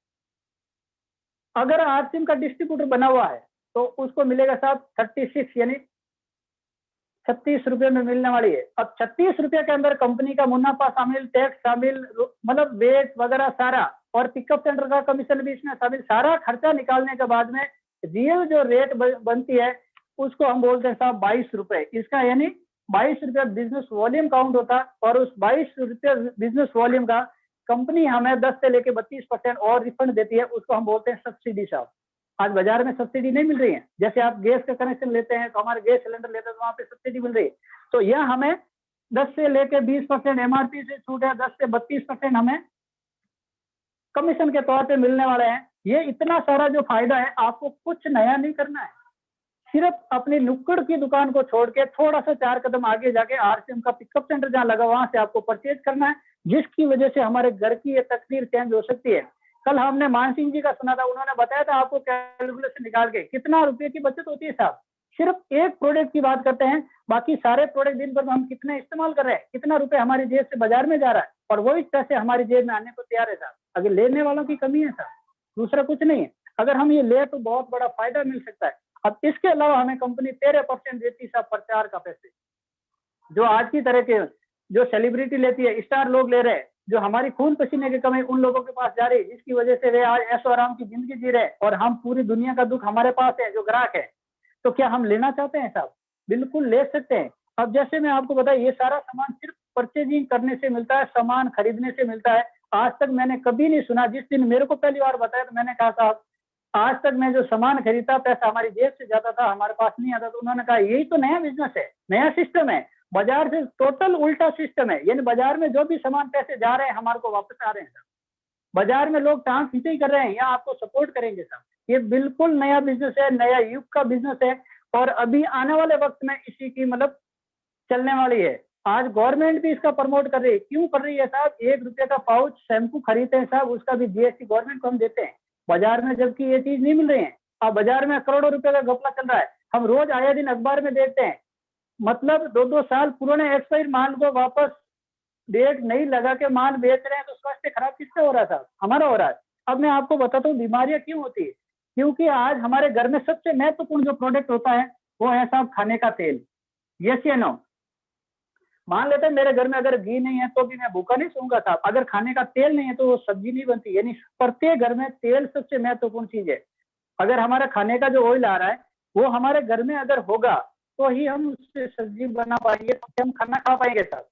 अगर आरसीएम का डिस्ट्रीब्यूटर बना हुआ है तो उसको मिलेगा साहब 36, यानी 36 रुपये में मिलने वाली है। अब 36 रुपये के अंदर कंपनी का मुनाफा शामिल, टैक्स शामिल, मतलब वेट वगैरह सारा, और पिकअप सेंटर का कमीशन भी इसमें शामिल, सारा खर्चा निकालने के बाद में रियल जो रेट बनती है उसको हम बोलते हैं साहब 22 रुपए। इसका यानी 22 रुपये बिजनेस वॉल्यूम काउंट होता है, और उस 22 रुपये बिजनेस वॉल्यूम का कंपनी हमें 10 से लेके 32% और रिफंड देती है, उसको हम बोलते हैं सब्सिडी साहब। आज बाजार में सब्सिडी नहीं मिल रही है, जैसे आप गैस का कनेक्शन लेते हैं तो हमारे गैस सिलेंडर लेते हैं तो वहां पे सब्सिडी मिल रही है, तो यह हमें 10 से लेके 20% एमआरपी से छूट है, 10 से 32% हमें कमीशन के तौर पे मिलने वाले हैं। ये इतना सारा जो फायदा है, आपको कुछ नया नहीं करना है, सिर्फ अपनी नुक्कड़ की दुकान को छोड़ के थोड़ा सा 4 कदम आगे जाके आरसीएम का पिकअप सेंटर जहाँ लगा वहां से आपको परचेज करना है, जिसकी वजह से हमारे घर की ये तकदीर चेंज हो सकती है। कल हमने मान सिंह जी का सुना था, उन्होंने बताया था आपको कैलकुलेशन निकाल के कितना रुपए की बचत होती है साहब। सिर्फ एक प्रोडक्ट की बात करते हैं, बाकी सारे प्रोडक्ट दिन भर में हम कितने इस्तेमाल कर रहे हैं, कितना रुपए हमारी जेब से बाजार में जा रहा है, और वही पैसे हमारी जेब में आने को तैयार है साहब। अगर लेने वालों की कमी है साहब, दूसरा कुछ नहीं है। अगर हम ये ले तो बहुत बड़ा फायदा मिल सकता है। अब इसके अलावा हमें कंपनी 13% देती है साहब प्रचार का पैसे, जो आज की तरह के जो सेलिब्रिटी लेती है, स्टार लोग ले रहे हैं, जो हमारी खून पसीने की कमाई उन लोगों के पास जा रही है, जिसकी वजह से वे आज ऐशो आराम की जिंदगी जी रहे हैं, और हम पूरी दुनिया का दुख हमारे पास है जो ग्राहक है। तो क्या हम लेना चाहते हैं साहब? बिल्कुल ले सकते हैं। अब जैसे मैं आपको बताया, ये सारा सामान सिर्फ परचेजिंग करने से मिलता है, सामान खरीदने से मिलता है। आज तक मैंने कभी नहीं सुना, जिस दिन मेरे को पहली बार बताया तो मैंने कहा साहब आज तक मैं जो सामान खरीदता पैसा हमारी जेब से जाता था, हमारे पास नहीं आता। तो उन्होंने कहा यही तो नया बिजनेस है, नया सिस्टम है, बाजार से टोटल उल्टा सिस्टम है। यानी बाजार में जो भी सामान पैसे जा रहे हैं हमारे को वापस आ रहे हैं साहब। बाजार में लोग टांग खींचे कर रहे हैं, यहाँ आपको सपोर्ट करेंगे साहब। ये बिल्कुल नया बिजनेस है, नया युग का बिजनेस है, और अभी आने वाले वक्त में इसी की मतलब चलने वाली है। आज गवर्नमेंट भी इसका प्रमोट कर रही है। क्यों कर रही है साहब? 1 रुपये का पाउच शैम्पू खरीदते हैं साहब, उसका भी जीएसटी गवर्नमेंट को हम देते हैं बाजार में, जबकि ये चीज नहीं मिल रही है। अब बाजार में करोड़ों रुपए का घपला चल रहा है, हम रोज आए दिन अखबार में देखते हैं। मतलब 2-2 साल पुराने एक्सपायर माल को वापस डेट नहीं लगा के माल बेच रहे हैं, तो स्वास्थ्य खराब किसका हो रहा है साहब? हमारा हो रहा है। अब मैं आपको बताता हूँ बीमारियां क्यों होती है। क्योंकि आज हमारे घर में सबसे महत्वपूर्ण जो प्रोडक्ट होता है वो है साहब खाने का तेल। यस या नो? मान लेते हैं मेरे घर में अगर घी नहीं है तो भी मैं भूखा नहीं सोऊंगा साहब। अगर खाने का तेल नहीं है तो वो सब्जी नहीं बनती। यानी प्रत्येक घर में तेल सबसे महत्वपूर्ण चीज है। अगर हमारा खाने का जो ऑयल आ रहा है वो हमारे घर में अगर होगा तो ही हम उससे सब्जी बना पाएंगे, तो हम खाना खा पाएंगे साहब।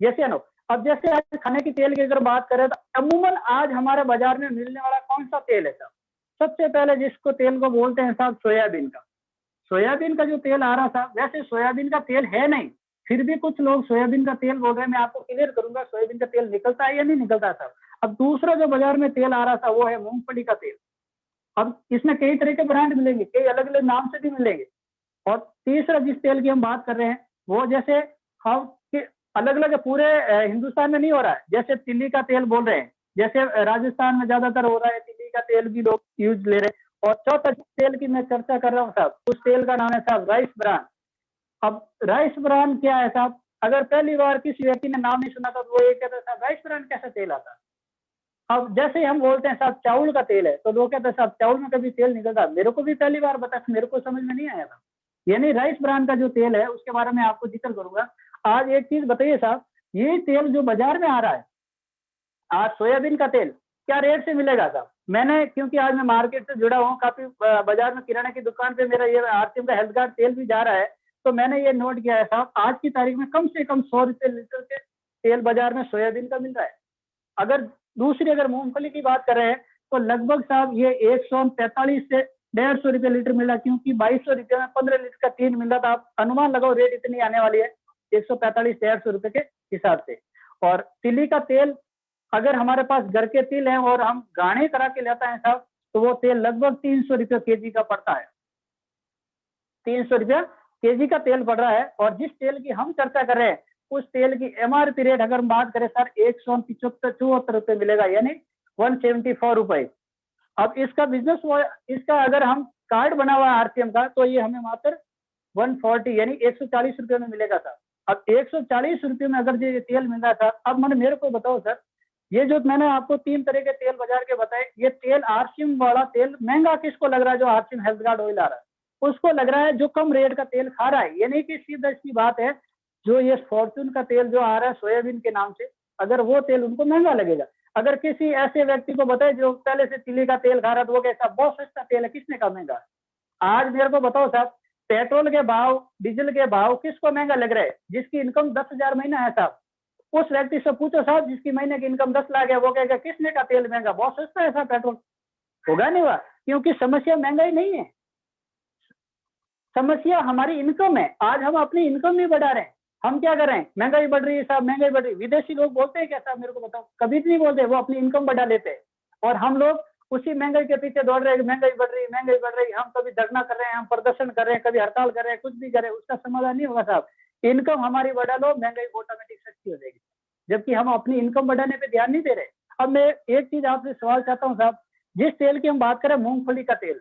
यस या नो? अब जैसे आज खाने की तेल की अगर बात करें तो अमूमन आज हमारे बाजार में मिलने वाला कौन सा तेल है साहब? सबसे पहले जिसको तेल को बोलते हैं साहब सोयाबीन का। सोयाबीन का जो तेल आ रहा था, वैसे सोयाबीन का तेल है नहीं, फिर भी कुछ लोग सोयाबीन का तेल बोल रहे हैं। मैं आपको क्लियर करूंगा सोयाबीन का तेल निकलता है या नहीं निकलता साहब। अब दूसरा जो बाजार में तेल आ रहा था वो है मूंगफली का तेल। अब इसमें कई तरह के ब्रांड मिलेंगे, कई अलग अलग नाम से भी मिलेंगे। और तीसरा जिस तेल की हम बात कर रहे हैं वो जैसे हम अलग अलग पूरे हिंदुस्तान में नहीं हो रहा है। जैसे तिल्ली का तेल बोल रहे हैं, जैसे राजस्थान में ज्यादातर हो रहा है, तिल्ली का तेल भी लोग यूज ले रहे हैं। और चौथा तेल की मैं चर्चा कर रहा हूँ साहब, उस तेल का नाम है साहब राइस ब्रान। अब राइस ब्रान क्या है साहब, अगर पहली बार किसी व्यक्ति ने नाम नहीं सुना था तो वो ये कहता है साहब राइस ब्रान कैसा तेल आता है। अब जैसे हम बोलते हैं साहब चावल का तेल है तो लोग कहते हैं साहब चावल में कभी तेल निकलता, मेरे को भी पहली बार बता, मेरे को समझ में नहीं आया था। यानी राइस ब्रान का जो तेल है उसके बारे में आपको जिक्र करूंगा। आज एक चीज बताइए साहब, ये तेल जो बाजार में आ रहा है आज सोयाबीन का तेल क्या रेट से मिलेगा साहब। मैंने क्योंकि आज मैं मार्केट से जुड़ा हूँ काफी, बाजार में किराना की दुकान पे मेरा ये आरसीएम का हेल्थ गार्ड तेल भी जा रहा है, तो मैंने ये नोट किया है साहब आज की तारीख में कम से कम 100 रुपए लीटर के तेल बाजार में सोयाबीन का मिल रहा है। अगर दूसरी अगर मूंगफली की बात कर रहे हैं तो लगभग साहब ये 145 से 150 रुपए लीटर मिला, क्योंकि 2200 रुपये में 15 लीटर का तेल मिल रहा था। आप अनुमान लगाओ रेट इतनी आने वाली है 145-150 रुपए के हिसाब से। और तिली का तेल अगर हमारे पास घर के तिल हैं और हम गाढ़े करा के लेता है साहब तो वो तेल लगभग 300 रुपये केजी का पड़ता है। 300 रुपया केजी का तेल पड़ रहा है। और जिस तेल की हम चर्चा कर रहे हैं उस तेल की एमआरपी रेट अगर हम बात करें सर 174 रुपए मिलेगा, यानी 174 रुपए। अब इसका बिजनेस, इसका अगर हम कार्ड बना हुआ है आरसीएम का तो ये हमें मात्र 140 यानी 140 रुपये में मिलेगा सर। अब 140 रुपये में अगर ये तेल मिल रहा था, अब मैंने मेरे को बताओ सर, ये जो मैंने आपको 3 तरह के तेल बाजार के बताए, ये तेल आरसीएम वाला तेल महंगा किसको लग रहा है? जो आरसीएम हेल्थ गार्ड ऑयल आ रहा है उसको लग रहा है जो कम रेट का तेल खा रहा है। ये नहीं कि सीधा सी बात है जो ये फॉर्चून का तेल जो आ रहा है सोयाबीन के नाम से, अगर वो तेल उनको महंगा लगेगा। अगर किसी ऐसे व्यक्ति को बताए जो पहले से तिली का तेल खा रहा है तो वो कैसा बहुत सस्ता तेल है, किसने का महंगा? आज मेरे को बताओ साहब, पेट्रोल के भाव, डीजल के भाव किसको महंगा लग रहा है? जिसकी इनकम 10,000 महीना है साहब, उस व्यक्ति से पूछो साहब जिसकी महीने की इनकम 10 लाख है, वो कहेगा किसने का तेल महंगा, बहुत सस्ता है साहब पेट्रोल। होगा नहीं हुआ, क्योंकि समस्या महंगाई नहीं है, समस्या हमारी इनकम है। आज हम अपनी इनकम नहीं बढ़ा रहे हैं, हम क्या कर रहे हैं? महंगाई बढ़ रही है साहब, महंगाई बढ़ रही है। विदेशी लोग बोलते हैं क्या साहब? मेरे को बताओ, कभी भी नहीं बोलते, वो अपनी इनकम बढ़ा लेते हैं। और हम लोग उसी महंगाई के पीछे दौड़ रहे हैं, महंगाई बढ़ रही है, महंगाई बढ़ रही है। हम कभी धरना कर रहे हैं, हम प्रदर्शन कर रहे हैं, कभी हड़ताल कर रहे हैं, कुछ भी कर रहे हैं, उसका समाधान नहीं होगा साहब। इनकम हमारी बढ़ा लो, महंगाई ऑटोमेटिक सस्ती हो जाएगी, जबकि हम अपनी इनकम बढ़ाने पे ध्यान नहीं दे रहे। अब मैं एक चीज आपसे सवाल चाहता हूँ साहब, जिस तेल की हम बात करें मूंगफली का तेल,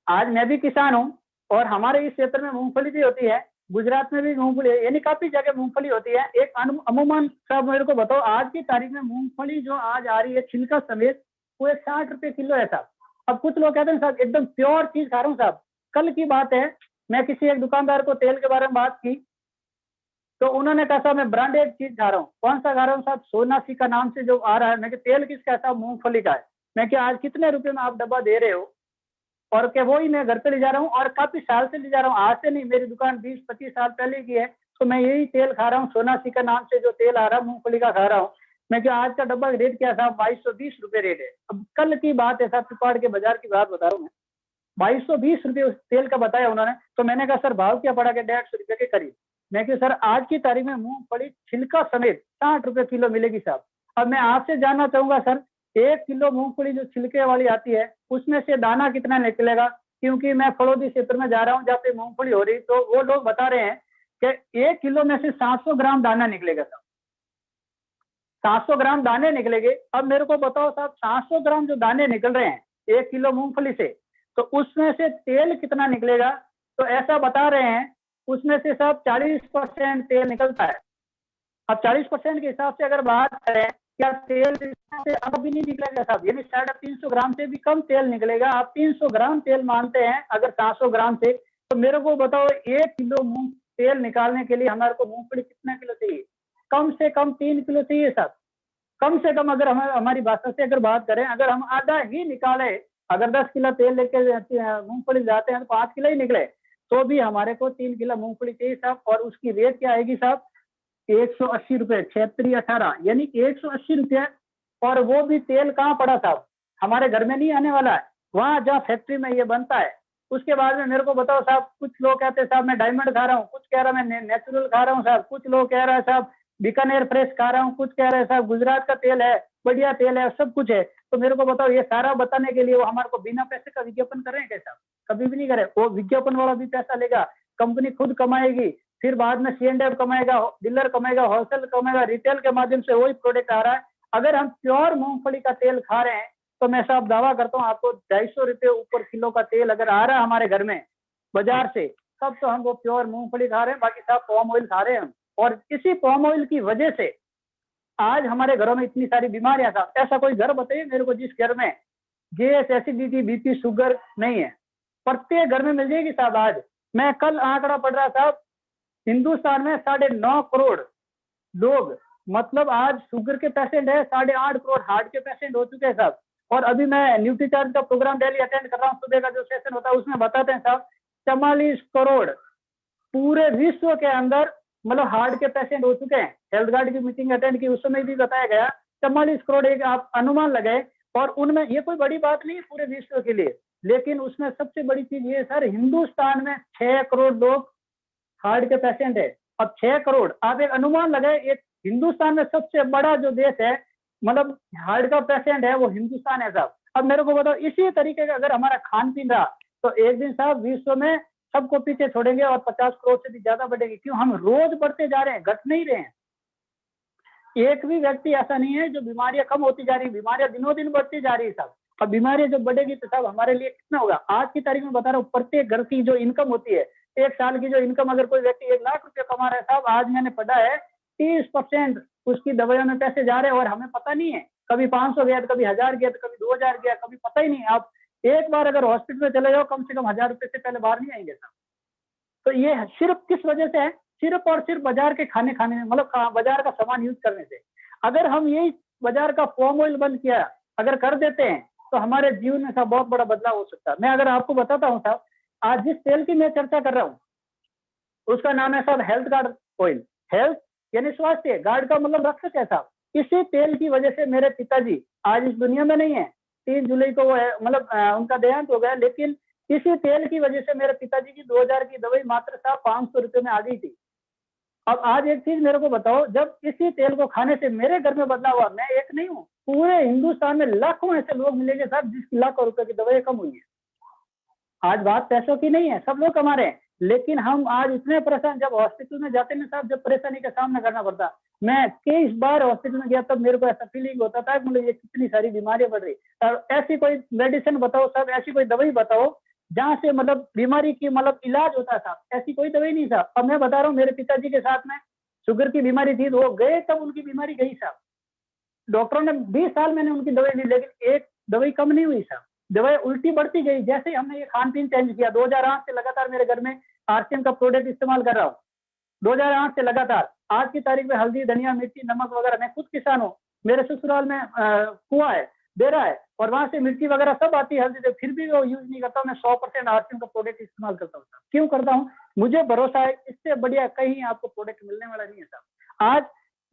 आज मैं भी किसान हूँ और हमारे इस क्षेत्र में मूंगफली भी होती है, गुजरात में भी मूंगफली है, यानी काफी जगह मूंगफली होती है। एक अमूमन साहब मेरे को बताओ, आज की तारीख में मूंगफली जो आज आ रही है छिलका समेत वो 60 रुपए किलो है साहब। अब कुछ लोग कहते हैं साहब एकदम प्योर चीज खा रहा हूँ साहब। कल की बात है, मैं किसी एक दुकानदार को तेल के बारे में बात की तो उन्होंने कहा साहब मैं ब्रांडेड चीज खा रहा हूँ। कौन सा खा रहा हूँ साहब? सोनासी का नाम से जो आ रहा है। मैं तेल किसका है साहब? मूंगफली का है। मैं क्या आज कितने रुपए में आप डब्बा दे रहे हो? और क्या वही मैं घर पे ले जा रहा हूँ और काफी साल से ले जा रहा हूँ, आज से नहीं, मेरी दुकान 20-25 साल पहले की है, तो मैं यही तेल खा रहा हूँ। सोनासी का नाम से जो तेल आ रहा है मूंगफली का खा रहा हूँ। मैं क्या आज का डब्बा रेट क्या साहब? 2220 रुपए रेट है। अब कल की बात है साहब, पिपाड़ के बाजार की बात बता रहा हूँ मैं, 2220 रुपये उस तेल का बताया उन्होंने। तो मैंने कहा सर भाव क्या पड़ा के? 150 रुपये के करीब। मैं क्या सर आज की तारीख में मूंगफली छिलका समेत 60 रुपए किलो मिलेगी साहब। अब मैं आपसे जानना चाहूंगा सर, 1 किलो मूंगफली जो छिलके वाली आती है उसमें से दाना कितना निकलेगा? क्योंकि मैं फलोदी क्षेत्र में जा रहा हूँ जहाँ पे मूंगफली हो रही, तो वो लोग बता रहे हैं कि 1 किलो में से 700 ग्राम दाना निकलेगा साहब, 700 ग्राम दाने निकलेंगे। अब मेरे को बताओ साहब, 700 ग्राम जो दाने निकल रहे हैं 1 किलो मूंगफली से, तो उसमें से तेल कितना निकलेगा? तो ऐसा बता रहे हैं उसमें से साहब 40% तेल निकलता है। अब 40% के हिसाब से अगर बात करें, क्या तेल से अब भी नहीं निकलेगा साहब? यानी 350 ग्राम से भी कम तेल निकलेगा। आप 300 ग्राम तेल मानते हैं अगर 700 ग्राम से, तो मेरे को बताओ 1 किलो मूंग तेल निकालने के लिए हमारे को मूंगफली कितना किलो चाहिए? कम से कम 3 किलो चाहिए साहब, कम से कम। अगर हमारी भाषा से अगर बात करें, अगर हम आधा ही निकाले, अगर 10 किलो तेल लेके मूंगफली जाते हैं तो 5 किलो ही निकले, तो भी हमारे को 3 किलो मूंगफली चाहिए साहब। और उसकी रेट क्या आएगी साहब? 180 रुपए, 7618 यानी 180 रुपये। और वो भी तेल कहाँ पड़ा साहब? हमारे घर में नहीं आने वाला है, वहां जहाँ फैक्ट्री में ये बनता है उसके बाद में मेरे को बताओ साहब, कुछ लोग कहते हैं साहब मैं डायमंड खा रहा हूँ, कुछ कह रहा मैं नेचुरल खा रहा हूँ साहब, कुछ लोग कह रहा है साहब बीकानेर फ्रेश खा रहा हूँ, कुछ कह रहे हैं साहब गुजरात का तेल है, बढ़िया तेल है, सब कुछ है। तो मेरे को बताओ, ये सारा बताने के लिए वो हमारे को बिना पैसे का विज्ञापन कर रहे हैं कैसा? कभी भी नहीं करे। वो विज्ञापन वाला भी पैसा लेगा, कंपनी खुद कमाएगी, फिर बाद में C&F कमाएगा, डीलर कमाएगा, होलसेल कमाएगा, रिटेल के माध्यम से वही प्रोडक्ट आ रहा है। अगर हम प्योर मूंगफली का तेल खा रहे हैं तो मैं साहब दावा करता हूँ आपको 250 रुपये ऊपर किलो का तेल अगर आ रहा है हमारे घर में बाजार से, तब तो हम वो प्योर मूंगफली खा रहे हैं, बाकी साहब पाम ऑयल खा रहे हैं हम। और इसी पाम ऑयल की वजह से आज हमारे घरों में इतनी सारी बीमारियां साहब। ऐसा कोई घर बताइए मेरे को जिस घर में गैस, एसिडिटी, BP, शुगर नहीं है। प्रत्येक घर में मिल जाएगी साहब। आज मैं कल आंकड़ा पढ़ रहा था, हिंदुस्तान में 9.5 करोड़ लोग, मतलब आज शुगर के पेशेंट है, 8.5 करोड़ हार्ट के पेशेंट हो चुके हैं साहब। और अभी मैं न्यूट्रीचार्ज का प्रोग्राम डेली अटेंड कर रहा हूँ, सुबह का जो सेशन होता है उसमें बताते हैं साहब 44 करोड़ पूरे विश्व के अंदर मतलब हार्ट के पेशेंट हो चुके हैं। हेल्थ गार्ड की मीटिंग अटेंड की, उस समय भी बताया गया 44 करोड़ एक आप अनुमान लगाए। और उनमें ये कोई बड़ी बात नहीं है पूरे विश्व के लिए, लेकिन उसमें सबसे बड़ी चीज ये सर, हिंदुस्तान में 6 करोड़ लोग हार्ट के पेशेंट है। अब 6 करोड़ आप एक अनुमान लगाए, एक हिंदुस्तान में सबसे बड़ा जो देश है मतलब हार्ट का पेशेंट है वो हिंदुस्तान है साहब। अब मेरे को बताओ, इसी तरीके का अगर हमारा खान पीन रहा तो एक दिन साहब विश्व में सबको पीछे छोड़ेंगे और 50 करोड़ से भी ज्यादा बढ़ेगी। क्यों? हम रोज बढ़ते जा रहे हैं, घट नहीं रहे हैं। एक भी व्यक्ति ऐसा नहीं है जो बीमारियां कम होती जा रही, बीमारियां दिनों दिन बढ़ती जा रही है साहब। अब बीमारियां जब बढ़ेगी तो साहब हमारे लिए कितना होगा? आज की तारीख में बता रहा हूँ, प्रत्येक घर की जो इनकम होती है, एक साल की जो इनकम अगर कोई व्यक्ति 1 लाख रुपए कमा रहा है साहब, आज मैंने पढ़ा है 30% उसकी दवाइयों में पैसे जा रहे हैं और हमें पता नहीं है। कभी 500 गया, कभी 1000 गया, कभी 2000 गया, कभी पता ही नहीं। आप एक बार अगर हॉस्पिटल में चले जाओ, कम से कम 1000 रुपए से पहले बाहर नहीं आएंगे साहब। तो ये सिर्फ किस वजह से है? सिर्फ और सिर्फ बाजार के खाने में, मतलब बाजार का सामान यूज करने से। अगर हम यही बाजार का पाम ऑयल बंद किया अगर कर देते हैं तो हमारे जीवन में साहब बहुत बड़ा बदलाव हो सकता है। मैं अगर आपको बताता हूँ साहब, आज जिस तेल की मैं चर्चा कर रहा हूँ उसका नाम है साहब हेल्थ गार्ड ऑयल। हेल्थ यानी स्वास्थ्य, गार्ड का मतलब रक्षक है साहब। इसी तेल की वजह से मेरे पिताजी आज इस दुनिया में नहीं है। 3 जुलाई को वो मतलब उनका देहांत हो गया, लेकिन इसी तेल की वजह से मेरे पिताजी की 2000 की दवाई मात्र साहब 500 रुपए में आ गई थी। अब आज एक चीज मेरे को बताओ, जब इसी तेल को खाने से मेरे घर में बदलाव हुआ, मैं एक नहीं हूँ, पूरे हिंदुस्तान में लाखों ऐसे लोग मिलेंगे साहब जिसकी लाखों रुपए की दवाई कम हुई है। आज बात पैसों की नहीं है, सब लोग कमा रहे हैं, लेकिन हम आज इतने परेशान, जब हॉस्पिटल में जाते हैं साहब, जब परेशानी का सामना करना पड़ता। मैं कई बार हॉस्पिटल में गया तब मेरे को ऐसा फीलिंग होता था कि मतलब ये कितनी सारी बीमारियां बढ़ रही। और ऐसी कोई मेडिसिन बताओ साहब, ऐसी कोई दवाई बताओ जहाँ से मतलब बीमारी की मतलब इलाज होता था, ऐसी कोई दवाई नहीं साहब। अब मैं बता रहा हूँ, मेरे पिताजी के साथ में शुगर की बीमारी थी, तो वो गए तब उनकी बीमारी गई साहब। डॉक्टरों ने 20 साल मैंने उनकी दवाई ली, लेकिन एक दवाई कम नहीं हुई साहब, दवाई उल्टी बढ़ती गई। जैसे ही हमने ये खान पीन चेंज किया, 2008 से लगातार मेरे घर में RCM का प्रोडक्ट इस्तेमाल कर रहा हूँ, 2008 से लगातार। आज की तारीख में हल्दी, धनिया, मिर्ची, नमक वगैरह, मैं खुद किसान हूँ, मेरे ससुराल में कुआं है, डेरा है, और वहां से मिर्ची वगैरह सब आती है हल्दी से, फिर भी वो यूज नहीं करता हूँ। मैं 100% RCM का प्रोडक्ट इस्तेमाल करता हूँ। क्यों करता हूँ? मुझे भरोसा है इससे बढ़िया कहीं आपको प्रोडक्ट मिलने वाला नहीं है साहब। आज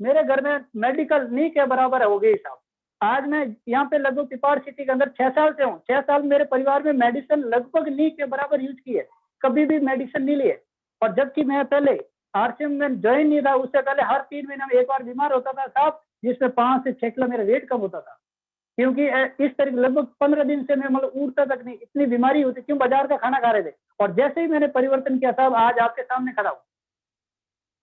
मेरे घर में मेडिकल नी के बराबर हो गई साहब। आज मैं यहाँ पे लगभग पिपाड़ सिटी के अंदर 6 साल से हूँ। 6 साल मेरे परिवार में मेडिसिन लगभग नी के बराबर यूज की है, कभी भी मेडिसिन नहीं लिए। और जबकि मैं पहले RCM में ज्वाइन नहीं था, उससे पहले हर 3 महीने में एक बार बीमार होता था साहब, जिसमें 5 से 6 किलो मेरा वेट कम होता था। क्योंकि इस तरीके लगभग 15 दिन से मैं मतलब उठता तक नहीं, इतनी बीमारी होती। क्यों? बाजार का खाना खा रहे थे। और जैसे ही मैंने परिवर्तन किया साहब, आज आपके सामने खड़ा हूँ।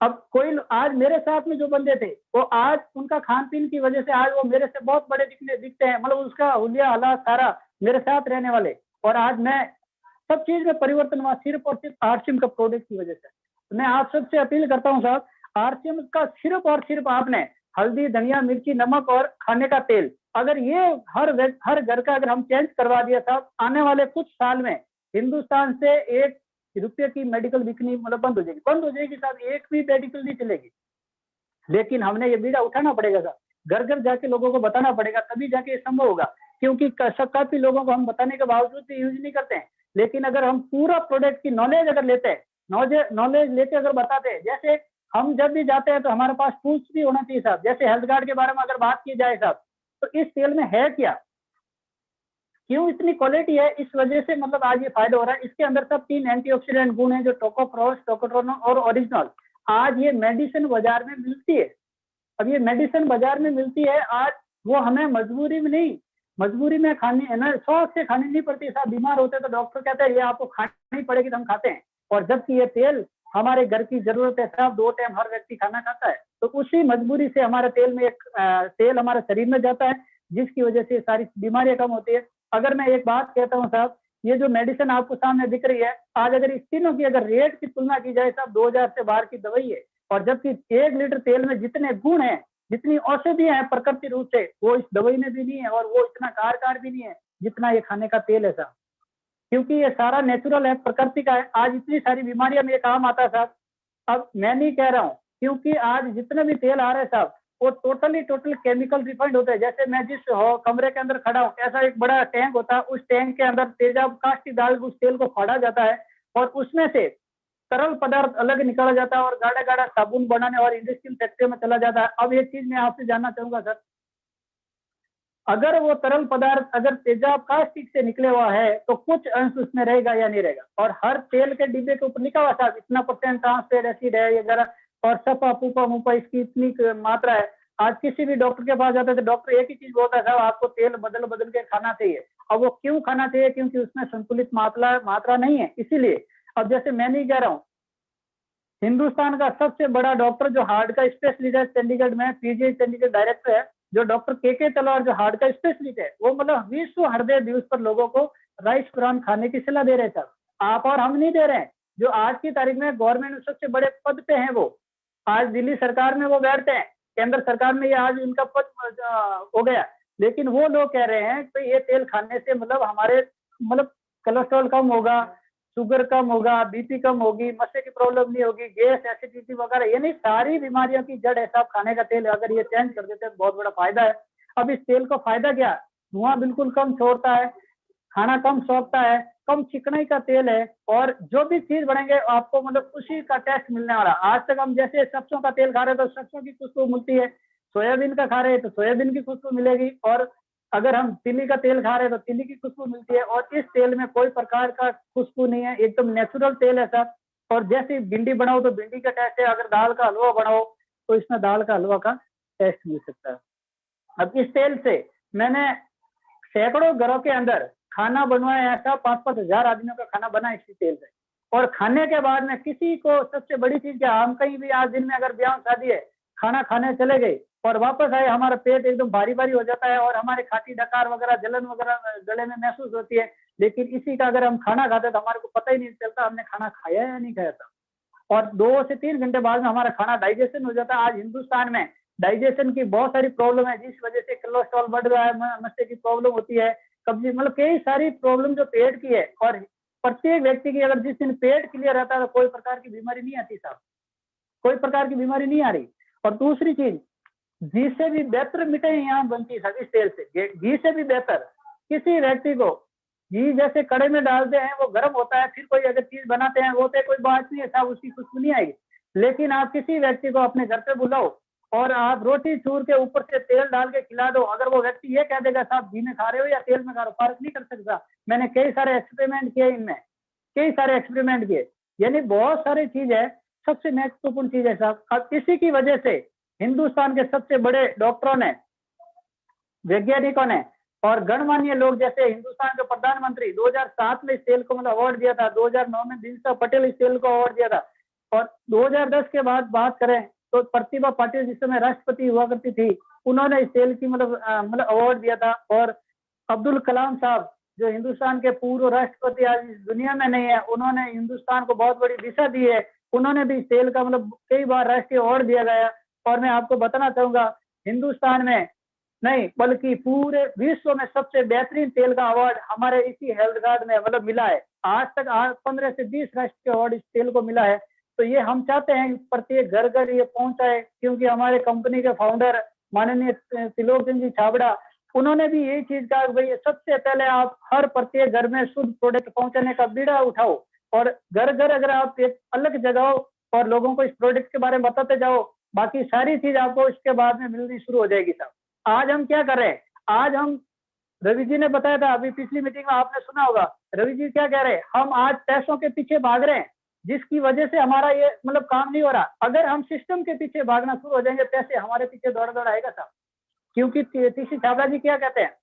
अब कोई आज मेरे साथ में जो बंदे थे वो आज उनका खान पीन की वजह से आज वो मेरे से बहुत बड़े दिखते हैं, मतलब उसका हुलिया हालात सारा मेरे साथ रहने वाले। और आज मैं सब चीज में परिवर्तन हुआ सिर्फ और सिर्फ RCM का प्रोडक्ट की वजह से। तो मैं आप सबसे अपील करता हूँ साहब, RCM का सिर्फ और सिर्फ आपने हल्दी, धनिया, मिर्ची, नमक और खाने का तेल, अगर ये हर घर का अगर हम चेंज करवा दिया साहब, आने वाले कुछ साल में हिंदुस्तान से 1 रुपये की मेडिकल बिकनी मतलब बंद हो जाएगी साहब। एक भी मेडिकल नहीं चलेगी। लेकिन हमने ये बीड़ा उठाना पड़ेगा साहब, घर घर जाके लोगों को बताना पड़ेगा, तभी जाके ये संभव होगा। क्योंकि काफी लोगों को हम बताने के बावजूद भी यूज नहीं करते हैं। लेकिन अगर हम पूरा प्रोडक्ट की नॉलेज अगर लेते हैं, नॉलेज लेके अगर बताते हैं, जैसे हम जब भी जाते हैं तो हमारे पास टूल्स भी होना चाहिए साहब। जैसे हेल्थ गार्ड के बारे में अगर बात की जाए साहब, तो इस तेल में है क्या, क्यों इतनी क्वालिटी है, इस वजह से मतलब आज ये फायदा हो रहा है। इसके अंदर सब 3 एंटीऑक्सीडेंट गुण है, जो टोकोफेरोल, टोकोट्रोनोल और ओरिजिनल। आज ये मेडिसिन बाजार में मिलती है। अब ये मेडिसिन बाजार में मिलती है आज, वो हमें मजबूरी में नहीं, मजबूरी में खानी है ना, शौक से खानी नहीं पड़ती। साहब बीमार होते तो डॉक्टर कहता है ये आपको खानी पड़ेगी, तो हम खाते हैं। और जबकि ये तेल हमारे घर की जरूरत है साहब, 2 टाइम हर व्यक्ति खाना खाता है, तो उसी मजबूरी से हमारे तेल में एक तेल हमारे शरीर में जाता है, जिसकी वजह से सारी बीमारियां कम होती है। अगर मैं एक बात कहता हूँ साहब, ये जो मेडिसिन आपको सामने दिख रही है, आज अगर इस तीनों की अगर रेट की तुलना की जाए साहब, 2000 से बाहर की दवाई है। और जबकि 1 लीटर तेल में जितने गुण हैं, जितनी औषधियां हैं प्रकृति रूप से, वो इस दवाई में भी नहीं है, और वो इतना कारगर भी नहीं है जितना ये खाने का तेल है साहब। क्योंकि ये सारा नेचुरल है, प्रकृति का है। आज इतनी सारी बीमारियां में काम आता है साहब। अब मैं नहीं कह रहा हूँ, क्योंकि आज जितने भी तेल आ रहे हैं साहब, वो टोटल केमिकल रिफाइंड होते हैं। जैसे मैं जिस कमरे के अंदर खड़ा हूँ, ऐसा एक बड़ा टैंक होता है, उस टैंक के अंदर तेजाब काष्ठी डाल उस तेल को फाड़ा जाता है, और उसमें से तरल पदार्थ अलग निकाला जाता है, और गाढ़ा गाढ़ा साबुन बनाने और इंडस्ट्रियल फैक्ट्री में चला जाता है। अब एक चीज मैं आपसे जानना चाहूंगा सर, अगर वो तरल पदार्थ अगर तेजाब कास्टिक से निकले हुआ है, तो कुछ अंश उसमें रहेगा या नहीं रहेगा? और हर तेल के डिब्बे के ऊपर लिखा हुआ था इतना % ट्रांसफेट एसिड है ये जरा, और सपा पुपा मुपा इसकी इतनी मात्रा है। आज किसी भी डॉक्टर के पास जाते थे, डॉक्टर एक ही चीज बोलता था, आपको तेल बदल बदल के खाना चाहिए। अब वो क्यों खाना चाहिए? क्योंकि उसमें संतुलित मात्रा नहीं है, इसीलिए। अब जैसे मैं नहीं कह रहा हूँ, हिंदुस्तान का सबसे बड़ा डॉक्टर जो हार्ट का स्पेशलिस्ट है चंडीगढ़ में, पीजीआई चंडीगढ़ डायरेक्टर है, जो डॉक्टर के तलवार, जो हार्ट का स्पेशलिस्ट है, वो मतलब विश्व हृदय दिवस पर लोगों को राइस ब्रान खाने की सलाह दे रहे थे। आप और हम नहीं दे रहे हैं, जो आज की तारीख में गवर्नमेंट में सबसे बड़े पद पे हैं, वो आज दिल्ली सरकार में वो बैठते हैं, केंद्र सरकार में ये आज उनका पद हो गया। लेकिन वो लोग कह रहे हैं कि ये तेल खाने से मतलब हमारे मतलब कोलेस्ट्रॉल कम होगा, शुगर कम होगा, बीपी कम होगी, मस्से की प्रॉब्लम नहीं होगी, गैस, एसिडिटी वगैरह, यानी सारी बीमारियों की जड़ है साहब खाने का तेल। अगर ये चेंज कर देते हैं तो बहुत बड़ा फायदा है। अब इस तेल का फायदा क्या? धुआं बिल्कुल कम छोड़ता है, खाना कम सोखता है, कम चिकनाई का तेल है, और जो भी चीज बनेंगे आपको मतलब उसी का टेस्ट मिलने वाला। आज तक हम जैसे सरसों का तेल खा रहे हैं तो सरसों की खुशबू मिलती है, सोयाबीन का खा रहे हैं तो सोयाबीन की खुशबू मिलेगी, और अगर हम तिली का तेल खा रहे हैं तो तिली की खुशबू मिलती है। और इस तेल में कोई प्रकार का खुशबू नहीं है, एकदम नेचुरल तेल है सर। और जैसे भिंडी बनाओ तो भिंडी का टेस्ट है, अगर दाल का हलवा बनाओ तो इसमें दाल का हलवा का टेस्ट मिल सकता है। अब इस तेल से मैंने सैकड़ों घरों के अंदर खाना बनवाया, ऐसा 5-5 हजार आदमियों का खाना बना इसी तेल से। और खाने के बाद में किसी को सबसे बड़ी चीज क्या, हम कहीं भी आज दिन में अगर ब्याह शादी है, खाना खाने चले गए और वापस आए, हमारा पेट एकदम भारी भारी हो जाता है, और हमारे खांसी डकार वगैरह जलन वगैरह गले में महसूस होती है। लेकिन इसी का अगर हम खाना खाते तो हमारे को पता ही नहीं चलता हमने खाना खाया या नहीं खाया था। और 2 से 3 घंटे बाद में हमारा खाना डाइजेशन हो जाता है। आज हिंदुस्तान में डाइजेशन की बहुत सारी प्रॉब्लम है, जिस वजह से कोलेस्ट्रॉल बढ़ रहा है, मस्से की प्रॉब्लम होती है, कब्जी, मतलब कई सारी प्रॉब्लम जो पेट की है। और प्रत्येक व्यक्ति की अगर जिस दिन पेट क्लियर रहता है तो कोई प्रकार की बीमारी नहीं आती साहब, कोई प्रकार की बीमारी नहीं आ रही। और दूसरी चीज, घी से भी बेहतर मिठाई यहाँ बनती है इस तेल से, घी से भी बेहतर। किसी व्यक्ति को घी जैसे कड़े में डालते हैं, वो गर्म होता है, फिर कोई अगर चीज बनाते हैं वो तो कोई बात नहीं है साहब, उसकी खुशबू नहीं आएगी। लेकिन आप किसी व्यक्ति को अपने घर पे बुलाओ और आप रोटी चूर के ऊपर से तेल डाल के खिला दो, अगर वो व्यक्ति ये कह देगा साहब घी में खा रहे हो या तेल में खा रहे हो, फर्क नहीं कर सकता। मैंने कई सारे एक्सपेरिमेंट किए इनमें, कई सारे एक्सपेरिमेंट किए, यानी बहुत सारी चीज है। सबसे महत्वपूर्ण चीज है साहब, अब इसी की वजह से हिंदुस्तान के सबसे बड़े डॉक्टरों ने, वैज्ञानिकों ने और गणमान्य लोग, जैसे हिंदुस्तान के प्रधानमंत्री 2007 में इस तेल को मतलब अवार्ड दिया था, 2009 में दीनदयाल पटेल इस तेल को अवार्ड दिया था, और 2010 के बाद बात करें तो प्रतिभा पाटिल जिस समय राष्ट्रपति हुआ करती थी, उन्होंने इस तेल की मतलब अवार्ड दिया था। और अब्दुल कलाम साहब जो हिंदुस्तान के पूर्व राष्ट्रपति आज इस दुनिया में नहीं है, उन्होंने हिंदुस्तान को बहुत बड़ी दिशा दी है, उन्होंने भी इस तेल का मतलब कई बार राष्ट्रीय अवार्ड दिया गया। और मैं आपको बताना चाहूंगा, हिंदुस्तान में नहीं बल्कि पूरे विश्व में सबसे बेहतरीन तेल का अवार्ड हमारे इसी हेल्थ गार्ड में मतलब मिला है। आज तक 15 से 20 राष्ट्रीय अवार्ड इस तेल को मिला है। तो ये हम चाहते हैं प्रत्येक घर घर ये पहुंचाए, क्योंकि हमारे कंपनी के फाउंडर माननीय त्रिलोक चंद जी छाबड़ा, उन्होंने भी यही चीज कहा भाई सबसे पहले आप हर प्रत्येक घर में शुद्ध प्रोडक्ट पहुंचाने का बीड़ा उठाओ, और घर घर अगर आप एक अलग जगह और लोगों को इस प्रोडक्ट के बारे में बताते जाओ, बाकी सारी चीज आपको इसके बाद में मिलनी शुरू हो जाएगी साहब। आज हम क्या कर रहे हैं, आज हम रवि जी ने बताया था, अभी पिछली मीटिंग में आपने सुना होगा, रवि जी क्या कह रहे हैं, हम आज पैसों के पीछे भाग रहे हैं जिसकी वजह से हमारा ये मतलब काम नहीं हो रहा। अगर हम सिस्टम के पीछे भागना शुरू हो जाएंगे, पैसे हमारे पीछे दौड़ दौड़ आएगा साहब। क्योंकि टीसी छाबड़ा जी क्या कहते हैं,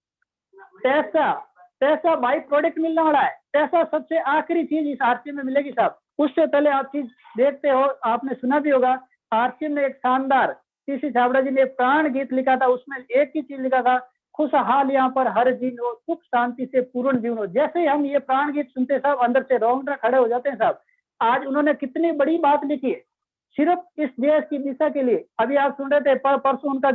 पैसा पैसा बाई प्रोडक्ट मिलने वाला है, पैसा सबसे आखिरी चीज इस आरसीएम में मिलेगी साहब। उससे पहले आप चीज देखते हो, आपने सुना भी होगा, आरसीएम ने एक शानदार, टीसी छाबड़ा जी ने एक प्राण गीत लिखा था, उसमें एक ही चीज लिखा था, खुशहाल यहाँ पर हर जीवन हो, सुख शांति से पूर्ण जीवन हो। जैसे ही हम ये प्राण गीत सुनते साहब, अंदर से रोंगटा खड़े हो जाते हैं साहब। आज उन्होंने कितनी बड़ी बात लिखी है सिर्फ इस देश की दिशा के लिए। अभी आप सुन रहे थे, परसों उनका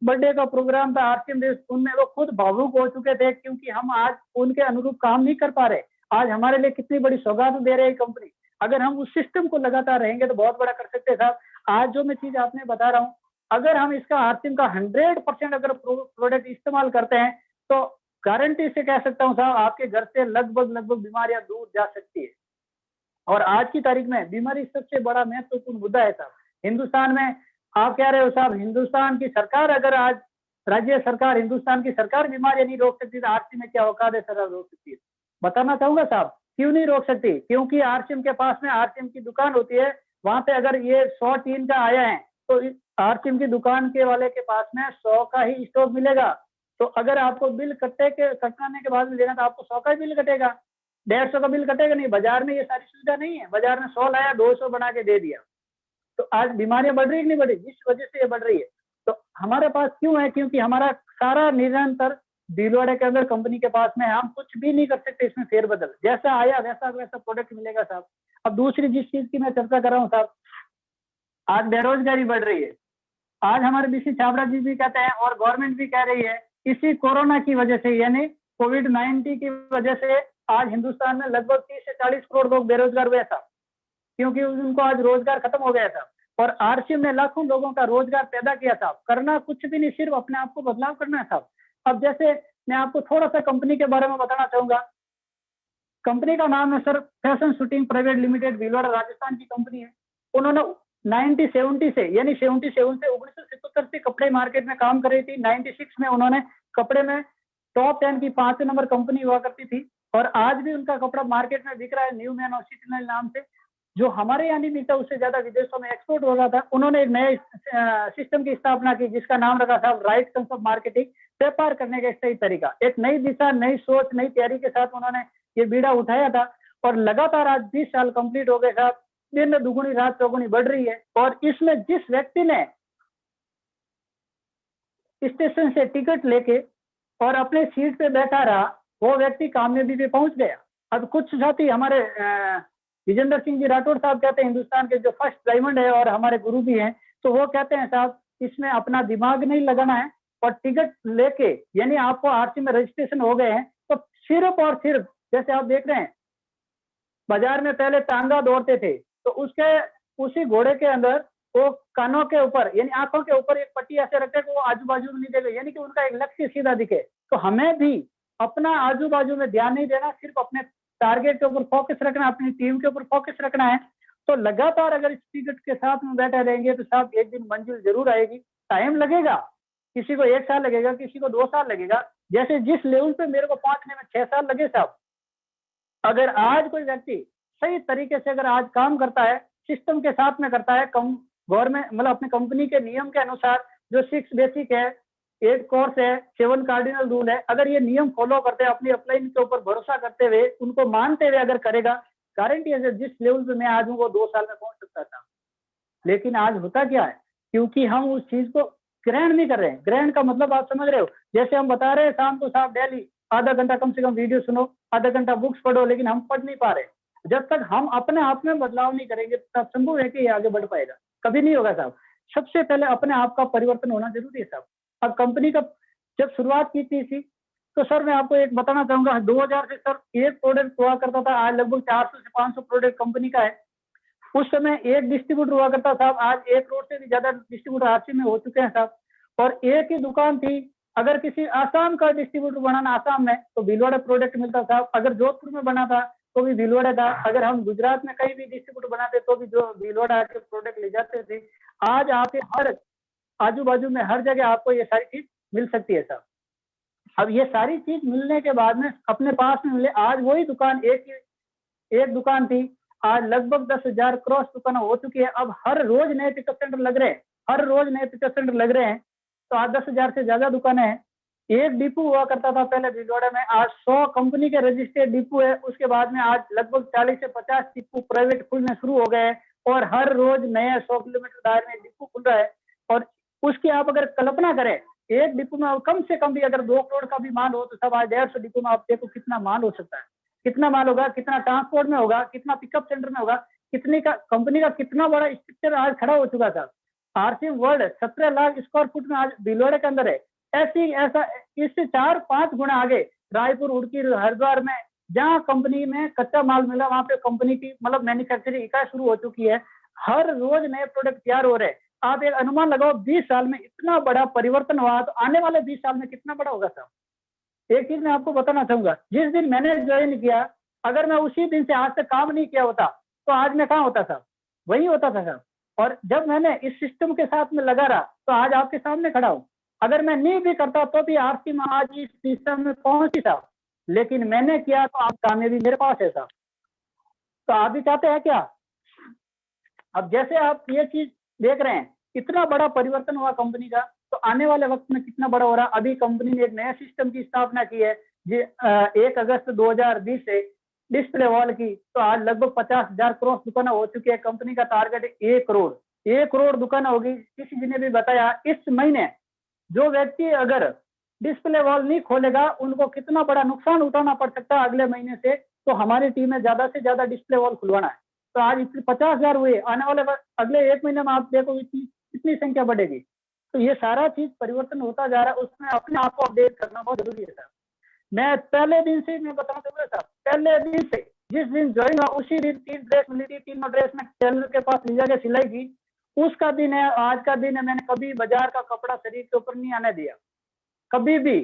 बर्थडे का प्रोग्राम था आरसीएम डे, उनमें वो खुद भावुक हो चुके थे क्योंकि हम आज उनके अनुरूप काम नहीं कर पा रहे। आज हमारे लिए कितनी बड़ी सौगात दे रही है कंपनी। अगर हम उस सिस्टम को लगातार रहेंगे तो बहुत बड़ा कर सकते हैं साहब। आज जो मैं चीज आपने बता रहा हूँ, अगर हम इसका आरसीएम का 100% अगर प्रोडक्ट इस्तेमाल करते हैं तो गारंटी से कह सकता हूँ साहब, आपके घर से लगभग बीमारियां दूर जा सकती है। और आज की तारीख में बीमारी सबसे बड़ा महत्वपूर्ण मुद्दा है साहब हिंदुस्तान में। आप कह रहे हो साहब, हिंदुस्तान की सरकार, अगर आज राज्य सरकार, हिंदुस्तान की सरकार बीमारियां नहीं रोक सकती तो आरसीएम में क्या औकात है सरकार रोक सकती है? बताना चाहूंगा साहब, क्यों नहीं रोक सकती? क्योंकि आरसीएम के पास में आरसीएम की दुकान होती है, वहां पे अगर ये 100 टीन का आया है तो आरसीएम की दुकान के वाले के पास में 100 का ही स्टॉक मिलेगा। तो अगर आपको बिल कटाने के बाद में देना तो आपको 100 का ही बिल कटेगा, 150 का बिल कटेगा नहीं। बाजार में ये सारी सुविधा नहीं है, बाजार में 100 लाया 200 बना के दे दिया। तो आज बीमारियां बढ़ रही है कि नहीं बढ़ रही? जिस वजह से ये बढ़ रही है। तो हमारे पास क्यों है? क्योंकि हमारा सारा निरंतर भीलवाड़े के अंदर कंपनी के पास में, हम कुछ भी नहीं कर सकते इसमें फेरबदल, जैसा आया वैसा वैसा प्रोडक्ट मिलेगा साहब। अब दूसरी जिस चीज की मैं चर्चा कर रहा हूँ साहब, आज बेरोजगारी बढ़ रही है। आज हमारे बीसी छाबड़ा जी भी कहते हैं और गवर्नमेंट भी कह रही है, इसी कोरोना की वजह से यानी कोविड-19 की वजह से आज हिंदुस्तान में लगभग 30 से 40 करोड़ लोग बेरोजगार हुए साहब, क्योंकि उनको आज रोजगार खत्म हो गया था। और आरसीएम ने लाखों लोगों का रोजगार पैदा किया था। करना कुछ भी नहीं, सिर्फ अपने आप को बदलाव करना है साहब। अब जैसे मैं आपको थोड़ा सा कंपनी के बारे में बताना चाहूंगा। कंपनी का नाम है sir fashion shooting private limited, Bhilwara Rajasthan की कंपनी है। उन्होंने 1970 से यानी 77 से 1977 से कपड़े मार्केट में काम कर रही थी। 96 में उन्होंने कपड़े में टॉप 10 की 5 नंबर कंपनी हुआ करती थी और आज भी उनका कपड़ा मार्केट में बिक रहा है न्यू मैन और सिटीनल नाम से। जो हमारे यहाँ नहीं मिलता उससे ज्यादा विदेशों में एक्सपोर्ट हो रहा था। उन्होंने एक नए सिस्टम की स्थापना की जिसका नाम रखा था राइट कंसेप्ट मार्केटिंग, व्यापार करने का सही तरीका। एक नई दिशा, नई सोच, नई तैयारी के साथ उन्होंने ये बीड़ा उठाया था और लगातार आज 20 साल कंप्लीट हो गए साहब। दिन दुगुनी रात चौगुनी बढ़ रही है और इसमें जिस व्यक्ति ने स्टेशन से टिकट लेके और अपने सीट पे बैठा रहा वो व्यक्ति कामयाबी पे पहुंच गया। अब कुछ साथी हमारे विजेंद्र सिंह जी राठौड़ साहब कहते हैं हिंदुस्तान के जो फर्स्ट डायमंड है और हमारे गुरु भी हैं, तो वो कहते हैं साहब इसमें अपना दिमाग नहीं लगाना है और टिकट लेके यानी आपको आरसी में रजिस्ट्रेशन हो गए हैं तो सिर्फ और सिर्फ, जैसे आप देख रहे हैं बाजार में पहले टांगा दौड़ते थे तो उसके उसी घोड़े के अंदर वो कानों के ऊपर यानी आंखों के ऊपर एक पट्टी ऐसे रखे कि वो आजू बाजू में नहीं देखे, यानी कि उनका एक लक्ष्य सीधा दिखे। तो हमें भी अपना आजू बाजू में ध्यान नहीं देना, सिर्फ अपने टारगेट के ऊपर फोकस रखना, अपनी टीम के ऊपर फोकस रखना है। तो लगातार अगर इस टिकट के साथ में बैठे रहेंगे तो साहब एक दिन मंजिल जरूर आएगी। टाइम लगेगा, किसी को 1 साल लगेगा, किसी को 2 साल लगेगा। जैसे जिस लेवल पे मेरे को पहुंचने में 6 साल लगे साहब, अगर आज कोई व्यक्ति सही तरीके से अगर आज काम करता है, सिस्टम के साथ में करता है, गवर्नमेंट मतलब अपनी कंपनी के नियम के अनुसार जो 6 बेसिक है, 8 कोर्स है, 7 कार्डिनल रूल है, अगर ये नियम फॉलो करते हैं, अपनी अपलाइन के ऊपर भरोसा करते हुए, उनको मानते हुए अगर करेगा, गारंटी है जिस लेवल पे मैं आज हूँ वो 2 साल में पहुंच सकता था। लेकिन आज होता क्या है, क्योंकि हम उस चीज को ग्रहण नहीं कर रहे हैं। ग्रहण का मतलब आप समझ रहे हो, जैसे हम बता रहे हैं शाम को साहब डेली आधा घंटा कम से कम वीडियो सुनो, आधा घंटा बुक्स पढ़ो, लेकिन हम पढ़ नहीं पा रहे। जब तक हम अपने आप में बदलाव नहीं करेंगे तब संभव है कि ये आगे बढ़ पाएगा, कभी नहीं होगा साहब। सबसे पहले अपने आप का परिवर्तन होना जरूरी है साहब। अब कंपनी का जब शुरुआत की थी तो सर मैं आपको एक बताना चाहूंगा, 2000 से सर एक प्रोडक्ट हुआ करता था, आज लगभग 400 से 500 प्रोडक्ट कंपनी का है। उस समय एक डिस्ट्रीब्यूटर हुआ करता साहब, आज 1 करोड़ से भी ज्यादा डिस्ट्रीब्यूटर आरसी में हो चुके हैं साहब। और एक ही दुकान थी, अगर किसी आसाम का डिस्ट्रीब्यूटर बनाना आसाम में तो भीलवाड़ा प्रोडक्ट मिलता था, अगर जोधपुर में बना था तो भी भीलवाड़ा था, अगर हम गुजरात में कहीं भी डिस्ट्रीब्यूटर बनाते तो भी जो भीलवाड़ा आके प्रोडक्ट ले जाते थे। आज आपके हर आजू बाजू में हर जगह आपको ये सारी चीज मिल सकती है साहब। अब ये सारी चीज मिलने के बाद में अपने पास में मिले, आज वही दुकान एक दुकान थी, आज लगभग 10,000 क्रॉस दुकान हो चुकी है। अब हर रोज नए पिकअप सेंटर लग रहे हैं, हर रोज नए पिकअप सेंटर लग रहे हैं। तो आज 10,000 से ज्यादा दुकानें हैं। एक डिपो हुआ करता था पहले भीलवाड़ा में, आज 100 कंपनी के रजिस्टर्ड डिपो है। उसके बाद में आज लगभग 40 से 50 डिपो प्राइवेट खुलने शुरू हो गए हैं और हर रोज नया 100 किलोमीटर दायरे में डिपो खुल रहा है। और उसकी आप अगर कल्पना करें, एक डिपो में कम से कम भी अगर 2 करोड़ का भी माल हो तो सब आज 150 डिपो में आप देखो कितना माल हो सकता है, कितना माल होगा, कितना ट्रांसपोर्ट में होगा, कितना पिकअप सेंटर में होगा, कितनी का कंपनी का कितना बड़ा स्ट्रक्चर आज खड़ा हो चुका था। RCM world 17 lakh square foot में आज भीलवाड़ा के अंदर है। ऐसा इससे 4-5 गुना आगे रायपुर, उड़की, हरिद्वार में जहां कंपनी में कच्चा माल मिला वहां पे कंपनी की मतलब मैन्युफैक्चरिंग इकाई शुरू हो चुकी है। हर रोज नए प्रोडक्ट तैयार हो रहे हैं। आप एक अनुमान लगाओ 20 साल में इतना बड़ा परिवर्तन हुआ तो आने वाले 20 साल में कितना बड़ा होगा साहब। एक चीज मैं आपको बताना चाहूंगा, जिस दिन मैंने ज्वाइन किया, अगर मैं उसी दिन से आज तक काम नहीं किया होता तो आज मैं कहाँ होता साहब, वही होता था साहब। और जब मैंने इस सिस्टम के साथ में लगा रहा तो आज आपके सामने खड़ा हूं। अगर मैं नहीं भी करता तो भी आरती में आज इस सिस्टम में पहुंची साहब, लेकिन मैंने किया तो आप कामयाबी मेरे पास है साहब। तो आप भी चाहते हैं क्या? अब जैसे आप ये चीज देख रहे हैं, इतना बड़ा परिवर्तन हुआ कंपनी का, तो आने वाले वक्त में कितना बड़ा हो रहा। अभी कंपनी ने एक नया सिस्टम की स्थापना की है 1 अगस्त 2020 से डिस्प्ले वॉल की। तो आज लगभग 50,000 क्रॉस दुकान हो चुकी है। कंपनी का टारगेट है 1 करोड़ दुकान होगी। किसी ने भी बताया इस महीने जो व्यक्ति अगर डिस्प्ले वॉल नहीं खोलेगा उनको कितना बड़ा नुकसान उठाना पड़ सकता है अगले महीने से। तो हमारी टीम में ज्यादा से ज्यादा डिस्प्ले वॉल खुलवाना है। तो आज 50,000 हुए, आने वाले अगले 1 महीने में आप देखो कितनी संख्या बढ़ेगी। तो ये सारा चीज परिवर्तन होता जा रहा है, उसमें अपने आप को अपडेट करना बहुत जरूरी है सर। मैं पहले दिन से मैं बताना चाहूंगा सर, पहले दिन से जिस दिन ज्वाइन हुआ उसी दिन 3 ड्रेस मिली थी, तीनों ड्रेस में टेलर के पास ले जाकर सिलाई की। उसका दिन है, आज का दिन है। मैंने कभी बाजार का कपड़ा शरीर के ऊपर नहीं आने दिया, कभी भी।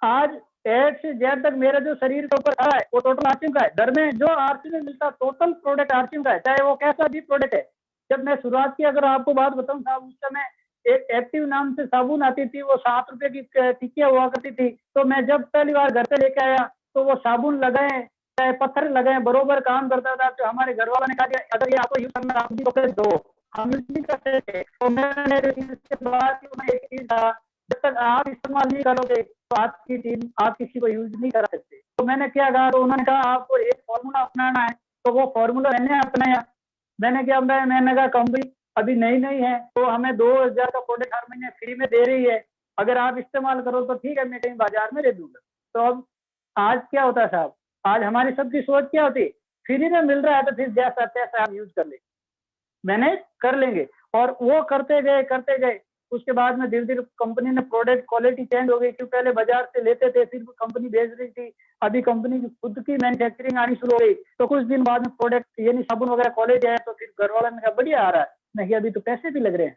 आज A से Z तक मेरे जो शरीर के ऊपर खड़ा है वो टोटल आरसीएम का है। घर में जो आरसीएम में मिलता टोटल प्रोडक्ट आरसीएम का है, चाहे वो कैसा भी प्रोडक्ट है। जब मैं शुरुआत की, अगर आपको बात बताऊं साहब, उस समय एक एक्टिव नाम से साबुन आती थी, वो 7 रुपए की टिक्कियां हुआ करती थी। तो मैं जब पहली बार घर पे लेके आया तो वो साबुन लगाए चाहे पत्थर लगाए बरोबर काम करता था। तो हमारे घर वालों ने कहा अगर ये आपको यूज करना आप भी पकड़ दो, हम यूज नहीं करते थे। तो मैंने इसके बाद एक चीज था, जब तक आप इस्तेमाल नहीं करोगे तो आपकी टीम आप किसी को यूज नहीं करा सकते। तो मैंने क्या कहा, तो उन्होंने कहा आपको एक फॉर्मूला अपनाना है। तो वो फॉर्मूला मैंने अपनाया। मैंने क्या अपनाया, मैंने कहा कंपनी अभी नई है तो हमें 2,000 का प्रोडक्ट हर महीने फ्री में दे रही है, अगर आप इस्तेमाल करो तो ठीक है, मैं कहीं बाजार में दे दूंगा। तो अब आज क्या होता है साहब, आज हमारी सबकी सोच क्या होती है, फ्री में मिल रहा है तो फिर जैसा तैसा आप यूज कर लेंगे, मैनेज कर लेंगे। और वो करते गए। उसके बाद में धीरे धीरे कंपनी ने प्रोडक्ट क्वालिटी चेंज हो गई, क्योंकि पहले बाजार से लेते थे फिर कंपनी बेच रही थी। अभी कंपनी की खुद की मैन्युफैक्चरिंग आनी शुरू हो गई। तो कुछ दिन बाद में प्रोडक्ट यानी साबुन वगैरह क्वालिटी आया तो फिर घर वालों ने कहा बढ़िया आ रहा है, नहीं अभी तो पैसे भी लग रहे हैं।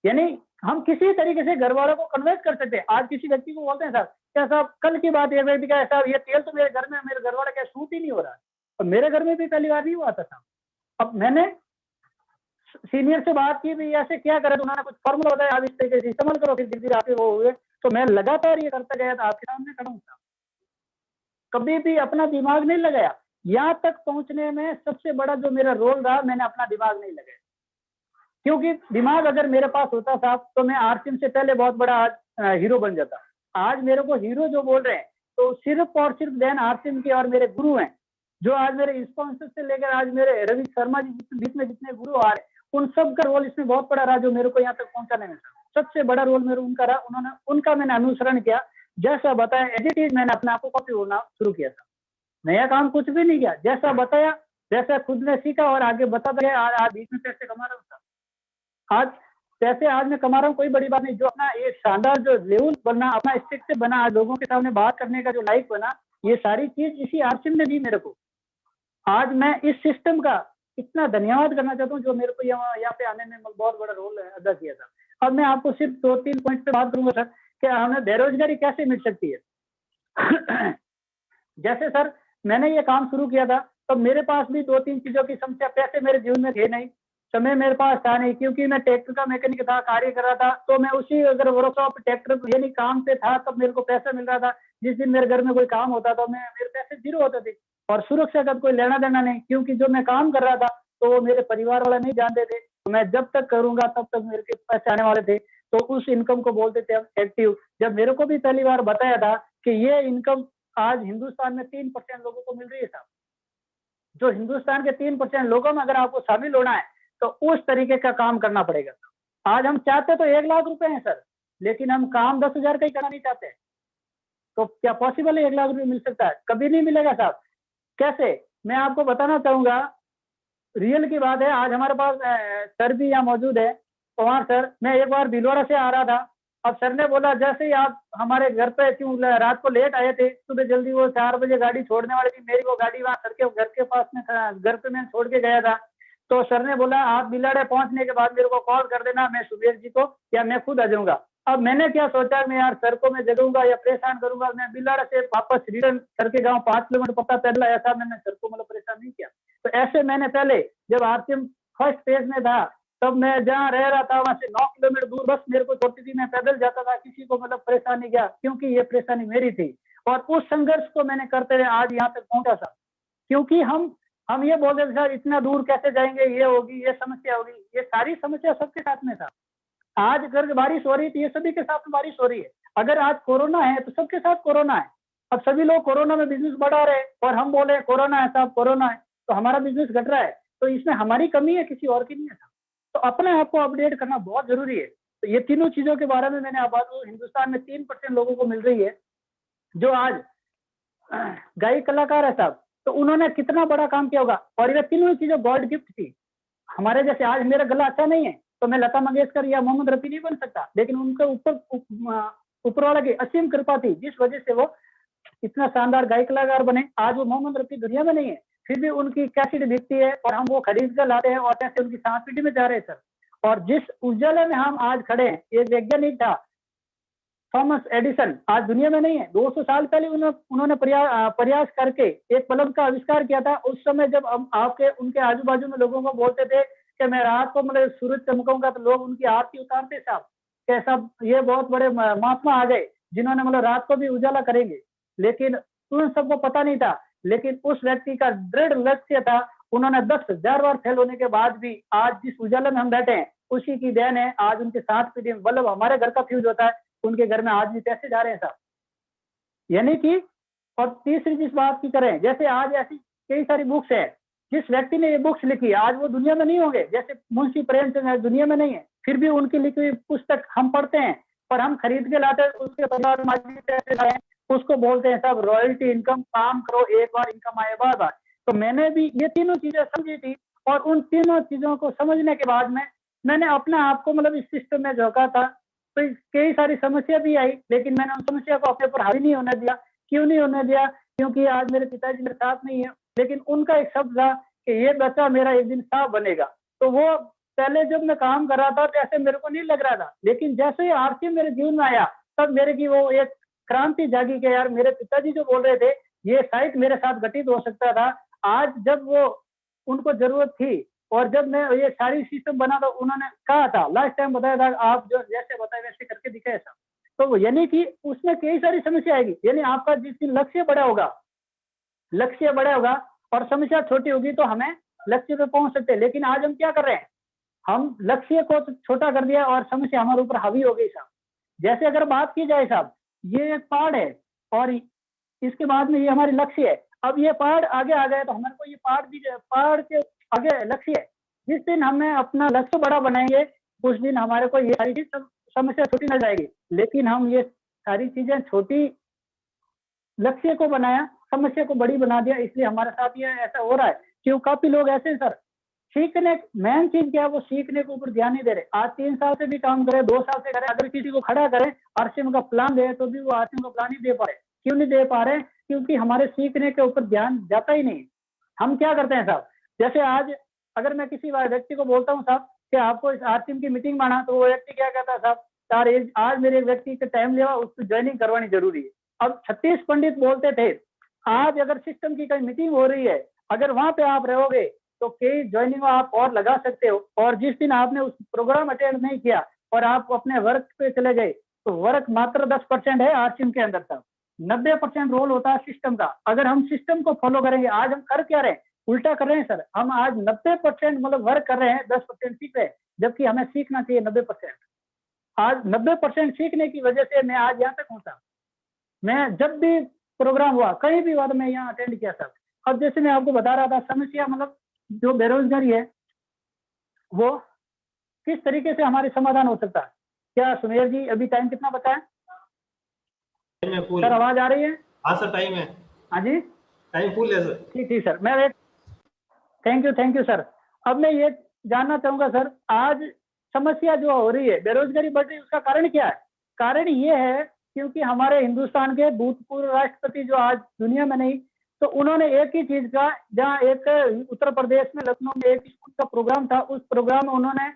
यानी हम किसी तरीके से घर वालों को कन्वर्ट कर सकते हैं। आज किसी व्यक्ति को बोलते हैं साहब क्या साहब, कल की बात ये व्यक्ति का साहब ये तेल तो मेरे घर में मेरे घर वाला क्या सूट ही नहीं हो रहा है। और मेरे घर में भी पहली बार नहीं हुआ था साहब। अब मैंने सीनियर से बात की भी ऐसे क्या करे, तो उन्होंने कुछ फॉर्मूला बताया, आप इस तरीके से इस्तेमाल करो, फिर धीरे धीरे आपके वो हुए। तो मैं लगातार ये करता गया था, आपके सामने खड़ा हूं साहब। कभी भी अपना दिमाग नहीं लगाया। यहाँ तक पहुंचने में सबसे बड़ा जो मेरा रोल रहा, मैंने अपना दिमाग नहीं लगाया। क्योंकि दिमाग अगर मेरे पास होता साहब तो मैं आरसीएम से पहले बहुत बड़ा हीरो बन जाता। आज मेरे को हीरो जो बोल रहे हैं तो सिर्फ और सिर्फ देन आरसीएम के और मेरे गुरु हैं, जो आज मेरे स्पॉन्सर से लेकर आज मेरे रवि शर्मा जी बीच में जितने गुरु आ रहे हैं, उन सब का रोल इसमें बहुत बड़ा रहा, जो मेरे को यहाँ तक पहुंचाने में सबसे बड़ा रोल मेरे उनका रहा। उन्होंने उनका मैंने अनुसरण किया, जैसा बताया एज इट इज मैंने अपने आप को कॉपी होना शुरू किया था। नया काम कुछ भी नहीं किया, जैसा बताया जैसा खुद ने सीखा और आगे बताता गया। आज बीच में पैसे कमा रहा हूँ, आज पैसे आज मैं कमा रहा हूँ, कोई बड़ी बात नहीं। जो अपना एक शानदार जो लेवल बना, अपना स्ट्रक्चर बना, आज लोगों के सामने बात करने का जो लाइक बना, ये सारी चीज इसी आरसीएम ने दी मेरे को। आज मैं इस सिस्टम का इतना धन्यवाद करना चाहता हूँ जो मेरे को यहाँ पे आने में बहुत बड़ा रोल अदा किया था। अब मैं आपको सिर्फ 2-3 पॉइंट पे बात करूंगा सर, कि हमें बेरोजगारी कैसे मिट सकती है। जैसे सर मैंने ये काम शुरू किया था तब मेरे पास भी 2-3 चीजों की समस्या, पैसे मेरे जीवन में थे नहीं, समय मेरे पास था नहीं, क्योंकि मैं ट्रैक्टर का मैकेनिक था, कार्य कर रहा था। तो मैं उसी अगर वर्कशॉप ट्रैक्टर यानी काम पे था तब मेरे को पैसा मिल रहा था। जिस दिन मेरे घर में कोई काम होता था मेरे पैसे जीरो होते थे, और सुरक्षा का कोई लेना देना नहीं, क्योंकि जो मैं काम कर रहा था तो वो मेरे परिवार वाले नहीं जानते थे। तो मैं जब तक करूंगा तब तक मेरे के पैसे आने वाले थे। तो उस इनकम को बोलते थे हम एक्टिव। जब मेरे को भी पहली बार बताया था कि ये इनकम आज हिंदुस्तान में 3% लोगों को मिल रही है साहब, जो हिंदुस्तान के 3% लोगों में अगर आपको शामिल होना है तो उस तरीके का काम करना पड़ेगा। आज हम चाहते तो 1 लाख रुपए हैं सर, लेकिन हम काम 10,000 का ही करना नहीं चाहते। तो क्या पॉसिबल है 1 लाख रुपए मिल सकता है? कभी नहीं मिलेगा साहब। कैसे? मैं आपको बताना चाहूंगा, रियल की बात है। आज हमारे पास सर भी यहाँ मौजूद है। पवार सर, मैं एक बार भीलवाड़ा से आ रहा था। अब सर ने बोला जैसे ही आप हमारे घर पे क्यों रात को लेट आए थे, सुबह जल्दी वो 4 बजे गाड़ी छोड़ने वाली थी, मेरी वो गाड़ी वहाँ सर के घर के पास में घर पे मैं छोड़ के गया था। तो सर ने बोला आप बिलाड़े पहुंचने के बाद मेरे को कॉल कर देना, मैं सुबेर जी को या मैं खुद आ जाऊंगा। अब मैंने क्या सोचा, मैं यार सर को मैं जगूंगा या परेशान करूंगा। मैं बिलाड़ा से वापस रिटर्न सर के गाँव 5 किलोमीटर पता पैदल आया था। मैंने सर को मतलब परेशान नहीं किया। तो ऐसे मैंने पहले जब आरसीएम फर्स्ट फेज में था तब मैं जहाँ रह रहा था वहां से 9 किलोमीटर दूर बस मेरे को छोड़ती थी, मैं पैदल जाता था, किसी को मतलब परेशान नहीं किया, क्योंकि ये परेशानी मेरी थी। और उस संघर्ष को मैंने करते हुए आज यहाँ तक पहुंचा था। क्योंकि हम ये बोलते थे सर इतना दूर कैसे जाएंगे, ये होगी, ये समस्या होगी। ये सारी समस्या सबके साथ में था। आज अगर बारिश हो रही है तो ये सभी के साथ में बारिश हो रही है। अगर आज कोरोना है तो सबके साथ कोरोना है। अब सभी लोग कोरोना में बिजनेस बढ़ा रहे हैं और हम बोले कोरोना है साहब, कोरोना है, तो हमारा बिजनेस घट रहा है। तो इसमें हमारी कमी है, किसी और की नहीं है साहब। तो अपने आप को अपडेट करना बहुत जरूरी है। तो ये तीनों चीजों के बारे में मैंने आबाद हिंदुस्तान में 3% लोगों को मिल रही है जो आज गायक कलाकार है साहब। तो उन्होंने कितना बड़ा काम किया होगा। और ये तीनों चीजें गॉड गिफ्ट थी हमारे। जैसे आज मेरा गला अच्छा नहीं है तो मैं लता मंगेशकर या मोहम्मद रफी नहीं बन सकता, लेकिन उनके ऊपर वाला की असीम कृपा थी जिस वजह से वो इतना शानदार गायक कलाकार बने। आज वो मोहम्मद रफी दुनिया में नहीं है, फिर भी उनकी कैसेट बिकती है और हम वो खरीद कर लाते हैं और कैसे उनकी सांस पीढ़ी में जा रहे हैं सर। और जिस उज्ज्वला में हम आज खड़े हैं, एक वैज्ञानिक था थॉमस एडिसन, आज दुनिया में नहीं है। 200 साल पहले उन्होंने प्रयास करके एक बल्ब का आविष्कार किया था। उस समय जब हम आपके उनके आजू बाजू में लोगों को बोलते थे कि मैं रात को मतलब सूरज चमकाऊंगा, तो लोग उनकी आरती उतारते साहब कैसा ये बहुत बड़े महात्मा आ गए जिन्होंने मतलब रात को भी उजाला करेंगे। लेकिन उन सबको पता नहीं था। लेकिन उस व्यक्ति का दृढ़ लक्ष्य था। उन्होंने 10,000 बार फेल होने के बाद भी आज जिस उजाला में हम बैठे हैं उसी की देन है। आज उनके 7 पीढ़ी में बल्ब हमारे घर का फ्यूज होता है, उनके घर में आज भी पैसे जा रहे हैं साहब। यानी कि और तीसरी जिस बात की करें, जैसे आज ऐसी कई सारी बुक्स है, जिस व्यक्ति ने ये बुक्स लिखी आज वो दुनिया में नहीं होंगे। जैसे मुंशी प्रेमचंद दुनिया में नहीं है, फिर भी उनकी लिखी हुई पुस्तक हम पढ़ते हैं और हम खरीद के लाते हैं। उसके परिवार में पैसे लाए, उसको बोलते हैं सब रॉयल्टी इनकम। काम करो एक बार, इनकम आए बार बार। तो मैंने भी ये तीनों चीजें समझी थी और उन तीनों चीजों को समझने के बाद में मैंने अपने आप को मतलब इस सिस्टम में झोंका था। तो कई सारी समस्या भी आई, लेकिन मैंने उन समस्या को अपने ऊपर हावी नहीं होने दिया। क्यों नहीं होने दिया? क्योंकि आज मेरे पिताजी मेरे साथ नहीं है, लेकिन उनका एक शब्द था कि ये बच्चा मेरा एक दिन साफ बनेगा। तो वो पहले जब मैं काम कर रहा था तो ऐसे मेरे को नहीं लग रहा था, लेकिन जैसे ही आरसीएम मेरे जीवन में आया तब मेरे की वो एक क्रांति जागी कि यार मेरे पिताजी जो बोल रहे थे ये शायद मेरे साथ घटित हो सकता था। आज जब वो उनको जरूरत थी और जब मैं ये सारी सिस्टम बना तो उन्होंने कहा था, लास्ट टाइम बताया था, आप जो जैसे बताए वैसे करके दिखाए सब। तो यानी कि उसमें कई सारी समस्या आएगी। यानी आपका जिस दिन लक्ष्य बड़ा होगा और समस्या छोटी होगी तो हमें लक्ष्य पे पहुंच सकते हैं। लेकिन आज हम क्या कर रहे हैं, हम लक्ष्य को छोटा कर दिया और समस्या हमारे ऊपर हावी हो गई साहब। जैसे अगर बात की जाए साहब, ये एक पहाड़ है और इसके बाद में ये हमारी लक्ष्य है। अब ये पहाड़ आगे आ गए तो हमारे को ये पहाड़ के आगे लक्ष्य है। जिस दिन हमें अपना लक्ष्य बड़ा बनाएंगे उस दिन हमारे को ये सारी समस्या छोटी नजर आएगी। लेकिन हम ये सारी चीजें छोटी लक्ष्य को बनाया, समस्या को बड़ी बना दिया, इसलिए हमारे साथ ये ऐसा हो रहा है। क्यों? काफी लोग ऐसे हैं सर, सीखने मेन चीज क्या है, वो सीखने के ऊपर ध्यान नहीं दे रहे। आज 3 साल से भी काम करे, 2 साल से करे, अगर किसी को खड़ा करें आरसीएम का प्लान दे तो भी वो आरसीएम का प्लान नहीं दे पा रहे। क्यों नहीं दे पा रहे? क्योंकि हमारे सीखने के ऊपर ध्यान जाता ही नहीं। हम क्या करते हैं साहब, जैसे आज अगर मैं किसी व्यक्ति को बोलता हूँ साहब कि आपको इस आरसीएम की मीटिंग माना, तो वो व्यक्ति क्या कहता है साहब, यार आज मेरे व्यक्ति का टाइम लिया, उसको ज्वाइनिंग करवानी जरूरी है। अब 36 पंडित बोलते थे, आज अगर सिस्टम की कहीं मीटिंग हो रही है, अगर वहां पे आप रहोगे तो कई ज्वाइनिंग आप और लगा सकते हो। और जिस दिन आपने उस प्रोग्राम अटेंड नहीं किया और आप अपने वर्क पे चले गए, तो वर्क मात्र 10% है आरसीएम के अंदर तक। 90% रोल होता है सिस्टम का। अगर हम सिस्टम को फॉलो करेंगे, आज हम कर क्या रहे हैं, उल्टा कर रहे हैं सर। हम आज 90% मतलब वर्क कर रहे हैं, 10% सीख रहे हैं, जबकि हमें सीखना चाहिए 90%। आज 90% सीखने की वजह से मैं आज यहाँ तक पहुंचा। मैं जब भी प्रोग्राम हुआ, कहीं भी बार मैं यहाँ अटेंड किया सर। अब जैसे मैं आपको बता रहा था, समस्या मतलब जो बेरोजगारी है वो किस तरीके से हमारे समाधान हो सकता है। क्या सुमेर जी, अभी टाइम कितना बचा है टाइम है फुल। सर? आवाज आ रही है? हाँ सर, टाइम है। हाँ जी, टाइम फुल है सर। ठीक ठीक सर, मैं थैंक यू सर। अब मैं ये जानना चाहूंगा सर, आज समस्या जो हो रही है, बेरोजगारी बढ़ रही है, उसका कारण क्या है? कारण ये है क्योंकि हमारे हिंदुस्तान के भूतपूर्व राष्ट्रपति जो आज दुनिया में नहीं, तो उन्होंने एक ही चीज का, जहाँ एक उत्तर प्रदेश में लखनऊ में एक स्कूल का प्रोग्राम था, उस प्रोग्राम में उन्होंने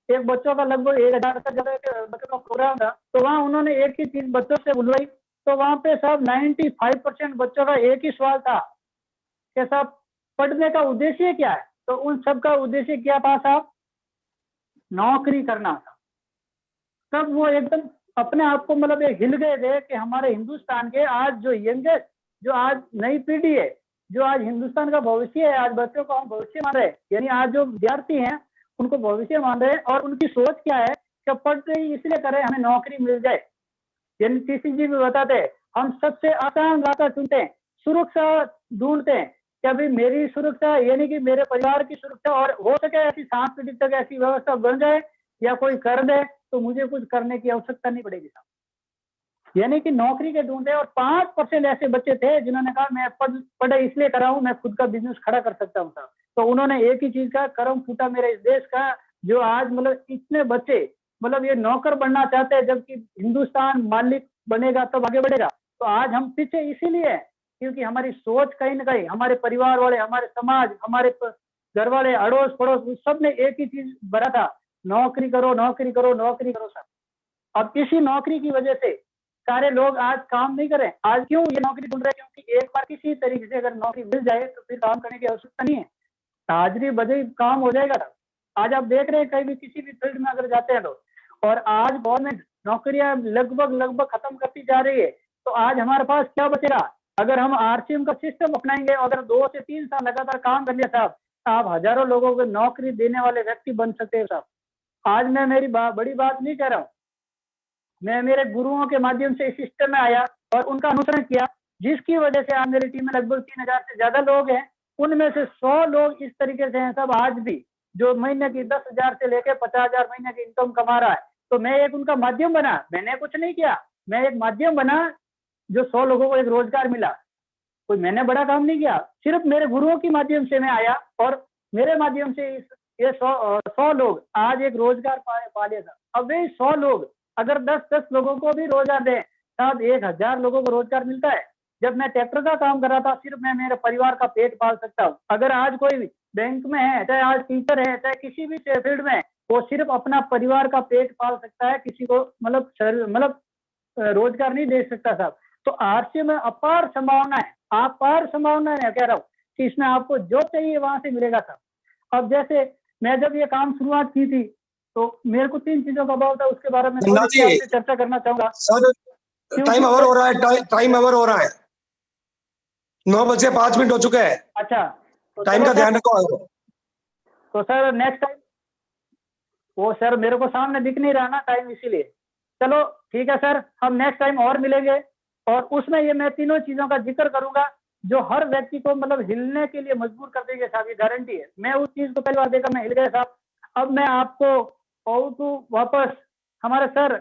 एक बच्चों का लगभग 1000 से ज्यादा बच्चों का प्रोग्राम था, तो वहाँ उन्होंने एक ही चीज बच्चों से बुलवाई। तो वहाँ पे सब 95% बच्चों का एक ही सवाल था कि साहब पढ़ने का उद्देश्य क्या है? तो उन सब का उद्देश्य क्या था साहब? नौकरी करना था। तब वो एकदम अपने आप को मतलब हिल गए थे कि हमारे हिंदुस्तान के आज जो यंगेस्ट, जो आज नई पीढ़ी है, जो आज हिंदुस्तान का भविष्य है, आज बच्चों को हम भविष्य मान रहे हैं, यानी आज जो विद्यार्थी हैं उनको भविष्य मान रहे हैं। और उनकी सोच क्या है कि पढ़ते ही इसलिए करें हमें नौकरी मिल जाए। यानी टीसी जी भी बताते हैं, हम सबसे आसान रास्ता चुनते हैं, सुरक्षा ढूंढते हैं कि अभी मेरी सुरक्षा यानी कि मेरे परिवार की सुरक्षा, और हो सके ऐसी 7 पीढ़ी तक ऐसी व्यवस्था बन जाए या कोई कर दे तो मुझे कुछ करने की आवश्यकता नहीं पड़ेगी साहब। यानी कि नौकरी के ढूंढे। और 5% ऐसे बच्चे थे जिन्होंने कहा मैं पढ़े इसलिए कर रहा हूँ, मैं खुद का बिजनेस खड़ा कर सकता हूँ साहब। तो उन्होंने एक ही चीज का, कर्म फूटा मेरे इस देश का। जो आज मतलब इतने बच्चे मतलब ये नौकर बनना चाहते हैं, जबकि हिंदुस्तान मालिक बनेगा तब आगे बढ़ेगा। तो आज हम पीछे इसीलिए है क्योंकि हमारी सोच कहीं ना कहीं, हमारे परिवार वाले, हमारे समाज, हमारे घर वाले, अड़ोस पड़ोस, सब ने एक ही चीज भरा था, नौकरी करो नौकरी करो नौकरी करो सर। अब इसी नौकरी की वजह से सारे लोग आज काम नहीं कर रहे। आज क्यों ये नौकरी ढूंढ रहे हैं? क्योंकि एक बार किसी तरीके से अगर नौकरी मिल जाए तो फिर काम करने की आवश्यकता नहीं है, हाजिरी बजाई काम हो जाएगा। आज आप देख रहे हैं कहीं भी किसी भी फील्ड में अगर जाते हैं तो, और आज गवर्नमेंट नौकरियां लगभग खत्म करती जा रही है। तो आज हमारे पास क्या बचेगा? अगर हम आरसीएम का सिस्टम अपनाएंगे, अगर 2 से 3 साल लगातार काम कर लिया साहब, आप हजारों लोगों को नौकरी देने वाले व्यक्ति बन सकते हो साहब। आज मैं मेरी बड़ी बात नहीं कह रहा हूँ, मैं मेरे गुरुओं के माध्यम से इस सिस्टम में आया और उनका अनुसरण किया, जिसकी वजह से आज मेरी टीम में लगभग 3000 से ज्यादा लोग हैं। उनमें से 100 लोग इस तरीके से हैं सब आज भी, जो महीने की 10,000 से लेकर 50,000 महीने की इनकम कमा रहा है। तो मैं एक उनका माध्यम बना, मैंने कुछ नहीं किया, मैं एक माध्यम बना जो 100 लोगों को एक रोजगार मिला। कोई मैंने बड़ा काम नहीं किया, सिर्फ मेरे गुरुओं के माध्यम से मैं आया और मेरे माध्यम से ये 100 लोग आज एक रोजगार पा लिया था। अब वे 100 लोग अगर 10-10 लोगों को भी रोजगार दें, तब 1000 लोगों को रोजगार मिलता है। जब मैं ट्रैक्टर का काम कर रहा था, सिर्फ मैं मेरे परिवार का पेट पाल सकता हूँ। अगर आज कोई बैंक में है, चाहे आज टीचर है, चाहे किसी भी फील्ड में, वो सिर्फ अपना परिवार का पेट पाल सकता है, किसी को मतलब रोजगार नहीं दे सकता साहब। तो आरसीएम में अपार संभावना है, अपार संभावना है, कह रहा हूँ कि इसमें आपको जो चाहिए वहां से मिलेगा साहब। अब जैसे मैं जब ये काम शुरुआत की थी तो मेरे को 3 चीजों का अभाव था, उसके बारे में थोड़ी सी आपसे चर्चा करना चाहूंगा। सर टाइम ओवर हो रहा है, टाइम ओवर हो रहा है, 9:05 हो चुके हैं। अच्छा, तो टाइम का ध्यान रखो। तो सर नेक्स्ट टाइम, वो सर मेरे को सामने दिख नहीं रहा ना टाइम, इसीलिए। चलो ठीक है सर, हम नेक्स्ट टाइम और मिलेंगे और उसमें ये मैं तीनों चीजों का जिक्र करूंगा जो हर व्यक्ति को मतलब हिलने के लिए मजबूर कर देंगे साहब, ये गारंटी है। मैं उस चीज को पहली बार देखा, मैं हिल गया साहब। अब मैं आपको वापस हमारे सर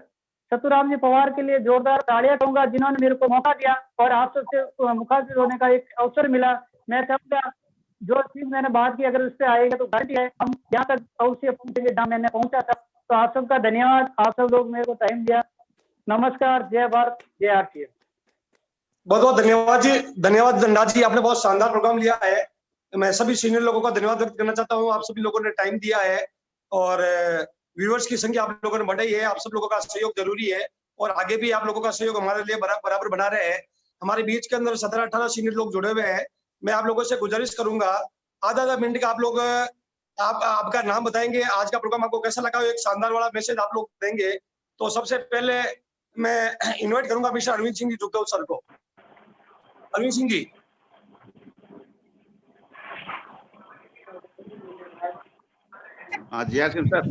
चतुराम जी पवार के लिए जोरदार तालियां दूंगा, जिन्होंने मेरे को मौका दिया और आप सबसे मुखातिब होने का एक अवसर मिला। मैं चाहूंगा जो चीज मैंने बात की अगर उस पर आएगा तो गारंटी है हम यहाँ तक अवश्य पहुंचेंगे जहाँ मैंने पहुंचा था। तो आप सबका धन्यवाद, आप सब लोग मेरे को टाइम दिया। नमस्कार, जय भारत, जय आरसीएम। बहुत बहुत धन्यवाद जी, धन्यवाद दंडा जी, आपने बहुत शानदार प्रोग्राम लिया है। मैं सभी सीनियर लोगों का धन्यवाद व्यक्त करना चाहता हूँ, आप सभी लोगों ने टाइम दिया है और व्यूअर्स की संख्या आप लोगों ने बढ़ाई है। आप सब लोगों का सहयोग जरूरी है और आगे भी आप लोगों का सहयोग हमारे लिए बराबर बना रहे हैं। हमारे बीच के अंदर 17-18 सीनियर लोग जुड़े हुए हैं। मैं आप लोगों से गुजारिश करूंगा आधा मिनट का आप लोग आप आपका नाम बताएंगे, आज का प्रोग्राम आपको कैसा लगा, एक शानदार वाला मैसेज आप लोग देंगे। तो सबसे पहले मैं इनवाइट करूंगा मिस्टर अरविंद सिंह जी जुगदौल सर को। अरविंद सिंह जी। हाँ ji Asim sir.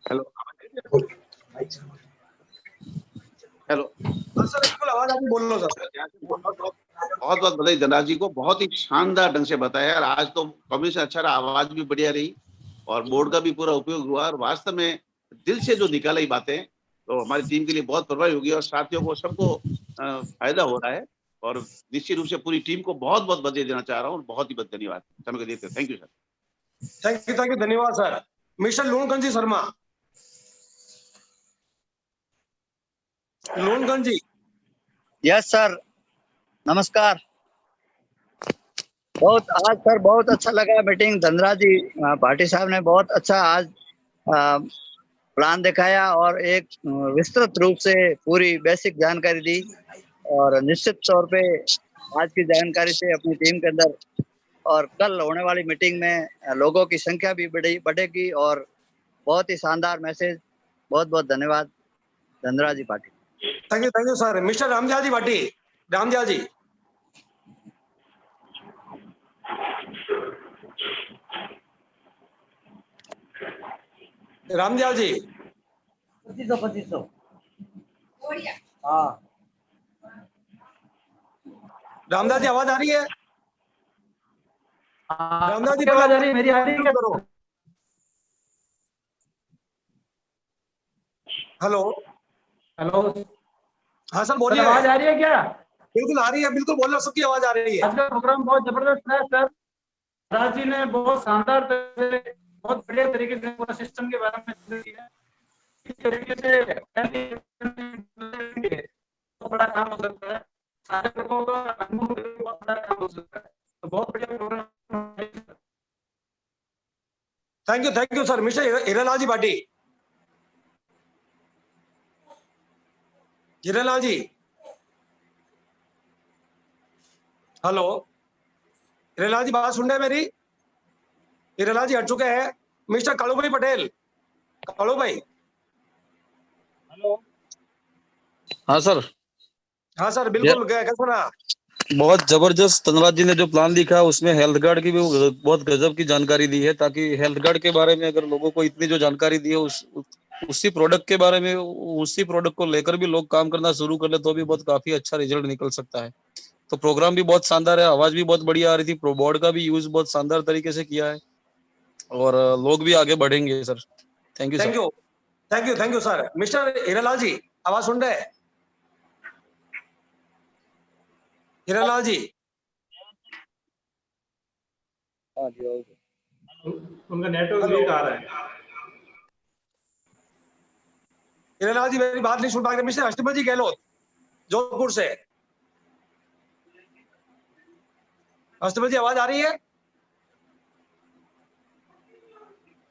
Hello hello sir बिल्कुल आवाज आती, बोल लो सर। बहुत बहुत बधाई धनराज जी को, बहुत ही शानदार ढंग से बताया यार। आज तो कॉम्बिनेशन अच्छा रहा, आवाज भी बढ़िया रही और बोर्ड का भी पूरा उपयोग हुआ और वास्तव में दिल से जो निकाला ही बातें तो हमारी टीम के लिए बहुत प्रभावी होगी और साथियों को सबको फायदा हो रहा है। और निश्चित रूप से पूरी टीम को बहुत बहुत बधाई देना चाह रहा हूँ और बहुत ही बहुत धन्यवाद समय को देते। Thank you sir. Thank you धन्यवाद सर। मिस्टर लोनगंज शर्मा। लोनगंज जी। यस सर, नमस्कार। आज सर बहुत अच्छा लगा मीटिंग। धनराज जी पाटिल साहब ने बहुत अच्छा आज प्लान दिखाया और एक विस्तृत रूप से पूरी बेसिक जानकारी दी और निश्चित तौर पे आज की जानकारी से अपनी टीम के अंदर और कल होने वाली मीटिंग में लोगों की संख्या भी बढ़ेगी और बहुत ही शानदार मैसेज। बहुत बहुत धन्यवाद Dhanraj ji Patil. Thank you sir. Mister Ramdayal ji Bhati. Ramdayal ji. Ramdayal ji. 2500 हाँ। रामदयाल जी आवाज आ रही है? रामदयाल जी आवाज आ रही है, मेरी आ रही है? करो। हेलो हेलो हाँ सर बोलिए। आवाज आ रही है क्या? बिल्कुल आ रही है, बिल्कुल बोलो, सबकी आवाज आ रही है। आज का प्रोग्राम बहुत जबरदस्त है सर। राज जी ने बहुत शानदार तरीके से, बहुत बढ़िया तरीके से पूरा सिस्टम के बारे में दिया। इस तरीके से तो बड़ा काम हो सकता है, सारे लोगों का अनुभव बहुत बड़ा काम हो सकता है। तो बहुत बढ़िया program. Thank you sir. Mister Hiralal ji Bhati. Hiralal ji. Hello Hiralal ji, बात सुन रहे हैं मेरी? हिरालाल जी हट चुके हैं। मिस्टर कालूभाई पटेल। कालू भाई। हेलो हाँ सर। हाँ सर बिल्कुल। कैसा रहा? बहुत जबरदस्त धनराज जी ने जो प्लान लिखा उसमें हेल्थ कार्ड की भी बहुत गजब की जानकारी दी है, ताकि हेल्थ कार्ड के बारे में अगर लोगों को इतनी जो जानकारी दी है उसी प्रोडक्ट के बारे में, उसी प्रोडक्ट को लेकर भी लोग काम करना शुरू कर ले तो भी बहुत काफी अच्छा रिजल्ट निकल सकता है। तो प्रोग्राम भी बहुत शानदार है, आवाज भी बहुत बढ़िया आ रही थी, बोर्ड का भी यूज बहुत शानदार तरीके से किया है और लोग भी आगे बढ़ेंगे sir. Thank you sir. Thank you sir. Mister Hiralal ji आवाज सुन रहे हैं? हिरालाल जी। उनका नेटवर्क वीक आ रहा है। हिरालाल जी मेरी बात नहीं सुन पा रहे। मिस्टर अष्टपद जी गहलोत जोधपुर से। अष्टपद जी आवाज आ रही है?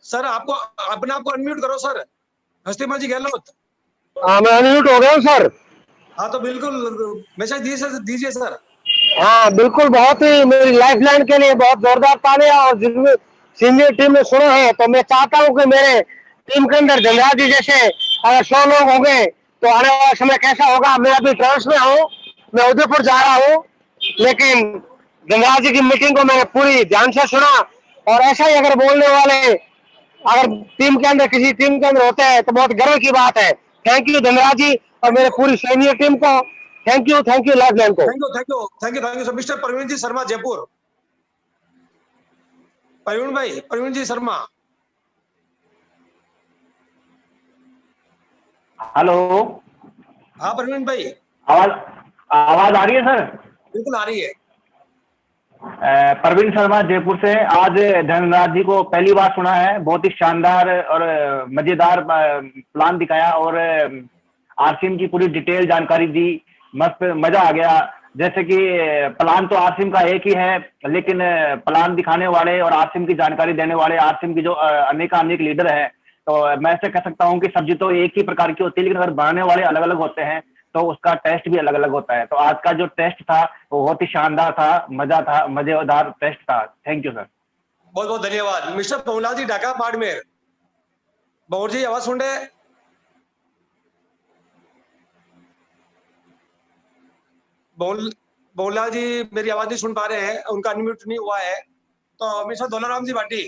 सर आपको अपने आप को अनम्यूट करो सर। अष्टपद जी गहलोत। हाँ मैं अनम्यूट हो गया हूँ सर। हाँ तो बिल्कुल मैसेज दीजिए सर। हाँ बिल्कुल, बहुत ही मेरी लाइफलाइन के लिए बहुत जोरदार तालियां। और जिसमें सीनियर टीम ने सुना है तो मैं चाहता हूँ कि मेरे टीम के अंदर धनराज जी जैसे अगर 100 लोग होंगे तो आने वाला समय कैसा होगा। मैं अभी ट्रांस में हूँ, मैं उदयपुर जा रहा हूँ, लेकिन धनराज जी की मीटिंग को मैंने पूरी ध्यान से सुना और ऐसा ही अगर बोलने वाले अगर टीम के अंदर किसी टीम के अंदर होते हैं तो बहुत गर्व की बात है। थैंक यू धनराज जी और मेरे पूरी सीनियर टीम को थैंक यू लाइफलाइन को। Thank you sir. Mister Praveen ji Sharma Jaipur. Praveen ji Sharma. Hello. हाँ प्रवीण भाई। आवाज आ रही है सर? बिल्कुल आ रही है। प्रवीण शर्मा जयपुर से। आज धनराज जी को पहली बार सुना है, बहुत ही शानदार और मजेदार प्लान दिखाया और आरसीएम की पूरी डिटेल जानकारी दी। मस्त मजा आ गया। जैसे कि प्लान तो आरसीएम का एक ही है, लेकिन प्लान दिखाने वाले और आरसीएम की जानकारी देने वाले आरसीएम की जो अनेक लीडर है, तो मैं ऐसे कह सकता हूं कि सब्जी तो एक ही प्रकार की होती है, लेकिन अगर बनाने वाले अलग अलग होते हैं। तो उसका टेस्ट भी अलग अलग होता है। तो आज का जो टेस्ट था वो बहुत ही शानदार था, मजेदार टेस्ट था। Thank you sir. बहुत बहुत धन्यवाद। मिस्टर बहुलाल जी, ढाका बाड़मेर। बहुर जी आवाज सुन रहे? बहुलाल जी मेरी आवाज नहीं सुन पा रहे हैं, उनका अनम्यूट नहीं हुआ है। तो मिस्टर दौलाराम जी भाटी।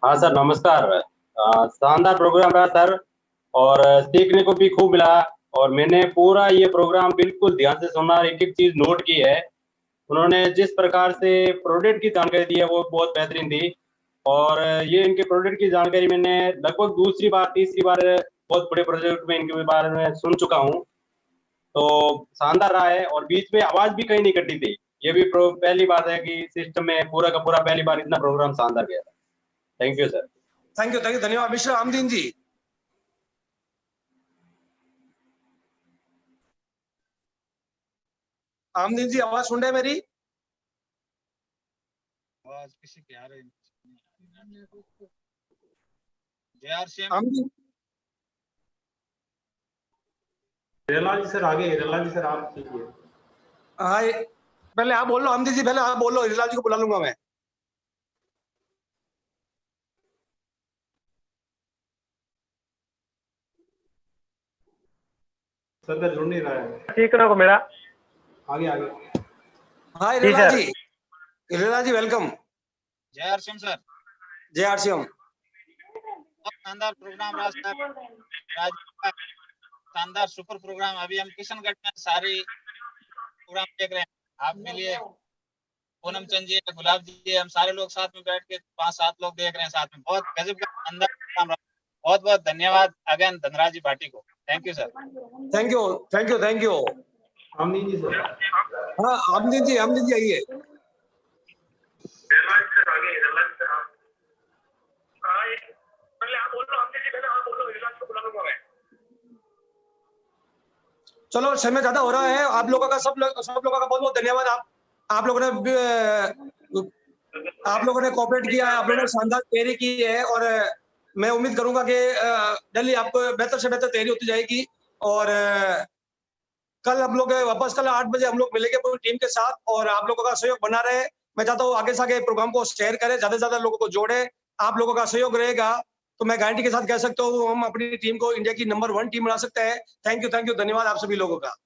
हाँ सर, नमस्कार। शानदार प्रोग्राम रहा सर, और सीखने को भी खूब मिला। और मैंने पूरा ये प्रोग्राम बिल्कुल ध्यान से सुना, एक एक चीज नोट की है। उन्होंने जिस प्रकार से प्रोडक्ट की जानकारी दी है वो बहुत बेहतरीन थी। और ये इनके प्रोडक्ट की जानकारी मैंने लगभग दूसरी बार तीसरी बार बहुत बड़े प्रोजेक्ट में इनके बारे में सुन चुका हूँ। तो शानदार रहा है, और बीच में आवाज भी कहीं नहीं कटी थी। ये भी पहली बात है कि सिस्टम में पूरा का पूरा पहली बार इतना प्रोग्राम शानदार गया था। Thank you sir. Thank you धन्यवाद। मिस्टर आमदीन जी। आमदीन जी आवाज सुन रहे हैं मेरी? आवाज किसी की आ रही है? आमदीन हिरालाल जी सर आगे, हिरालाल जी सर आप कीजिए। हाँ, पहले आप बोल लो आमदीन जी, पहले आप बोल लो, हिरालाल जी को बुला लूंगा मैं। सर का जुड़ नहीं रहा है। सीखने को मिला। आगे आगे। हाँ हिरालाल जी, हिरालाल जी वेलकम। जय हरसिम सर। जय हरसिम। बहुत शानदार प्रोग्राम रहा सर, शानदार सुपर प्रोग्राम। अभी हम किशनगढ़ में सारी प्रोग्राम देख रहे हैं। आप मिलिए, पूनम चंद जी, गुलाब जी, हम सारे लोग साथ में बैठ के 5-7 लोग देख रहे हैं साथ में। बहुत गजब का शानदार प्रोग्राम रहा। बहुत बहुत धन्यवाद अगेन धनराज जी भाटी को। Thank you sir. Thank you thank you thank you. Aamdin ji sir. हाँ आमदीन जी आइए। चलो समय ज्यादा हो रहा है। आप लोगों का सब लोगों का बहुत बहुत धन्यवाद। आप लोगों ने कोऑपरेट किया है, आप लोगों ने शानदार तैयारी की है, और मैं उम्मीद करूंगा कि जल्दी आपको बेहतर से बेहतर तैयारी होती जाएगी। और कल हम लोग वापस कल 8 बजे हम लोग मिलेंगे पूरी टीम के साथ, और आप लोगों का सहयोग बना रहे। मैं चाहता हूँ आगे से आगे प्रोग्राम को शेयर करें, ज्यादा से ज्यादा लोगों को जोड़े। आप लोगों का सहयोग रहेगा तो मैं गारंटी के साथ कह सकता हूँ हम अपनी टीम को इंडिया की नंबर 1 टीम बना सकते हैं। थैंक यू धन्यवाद आप सभी लोगों का।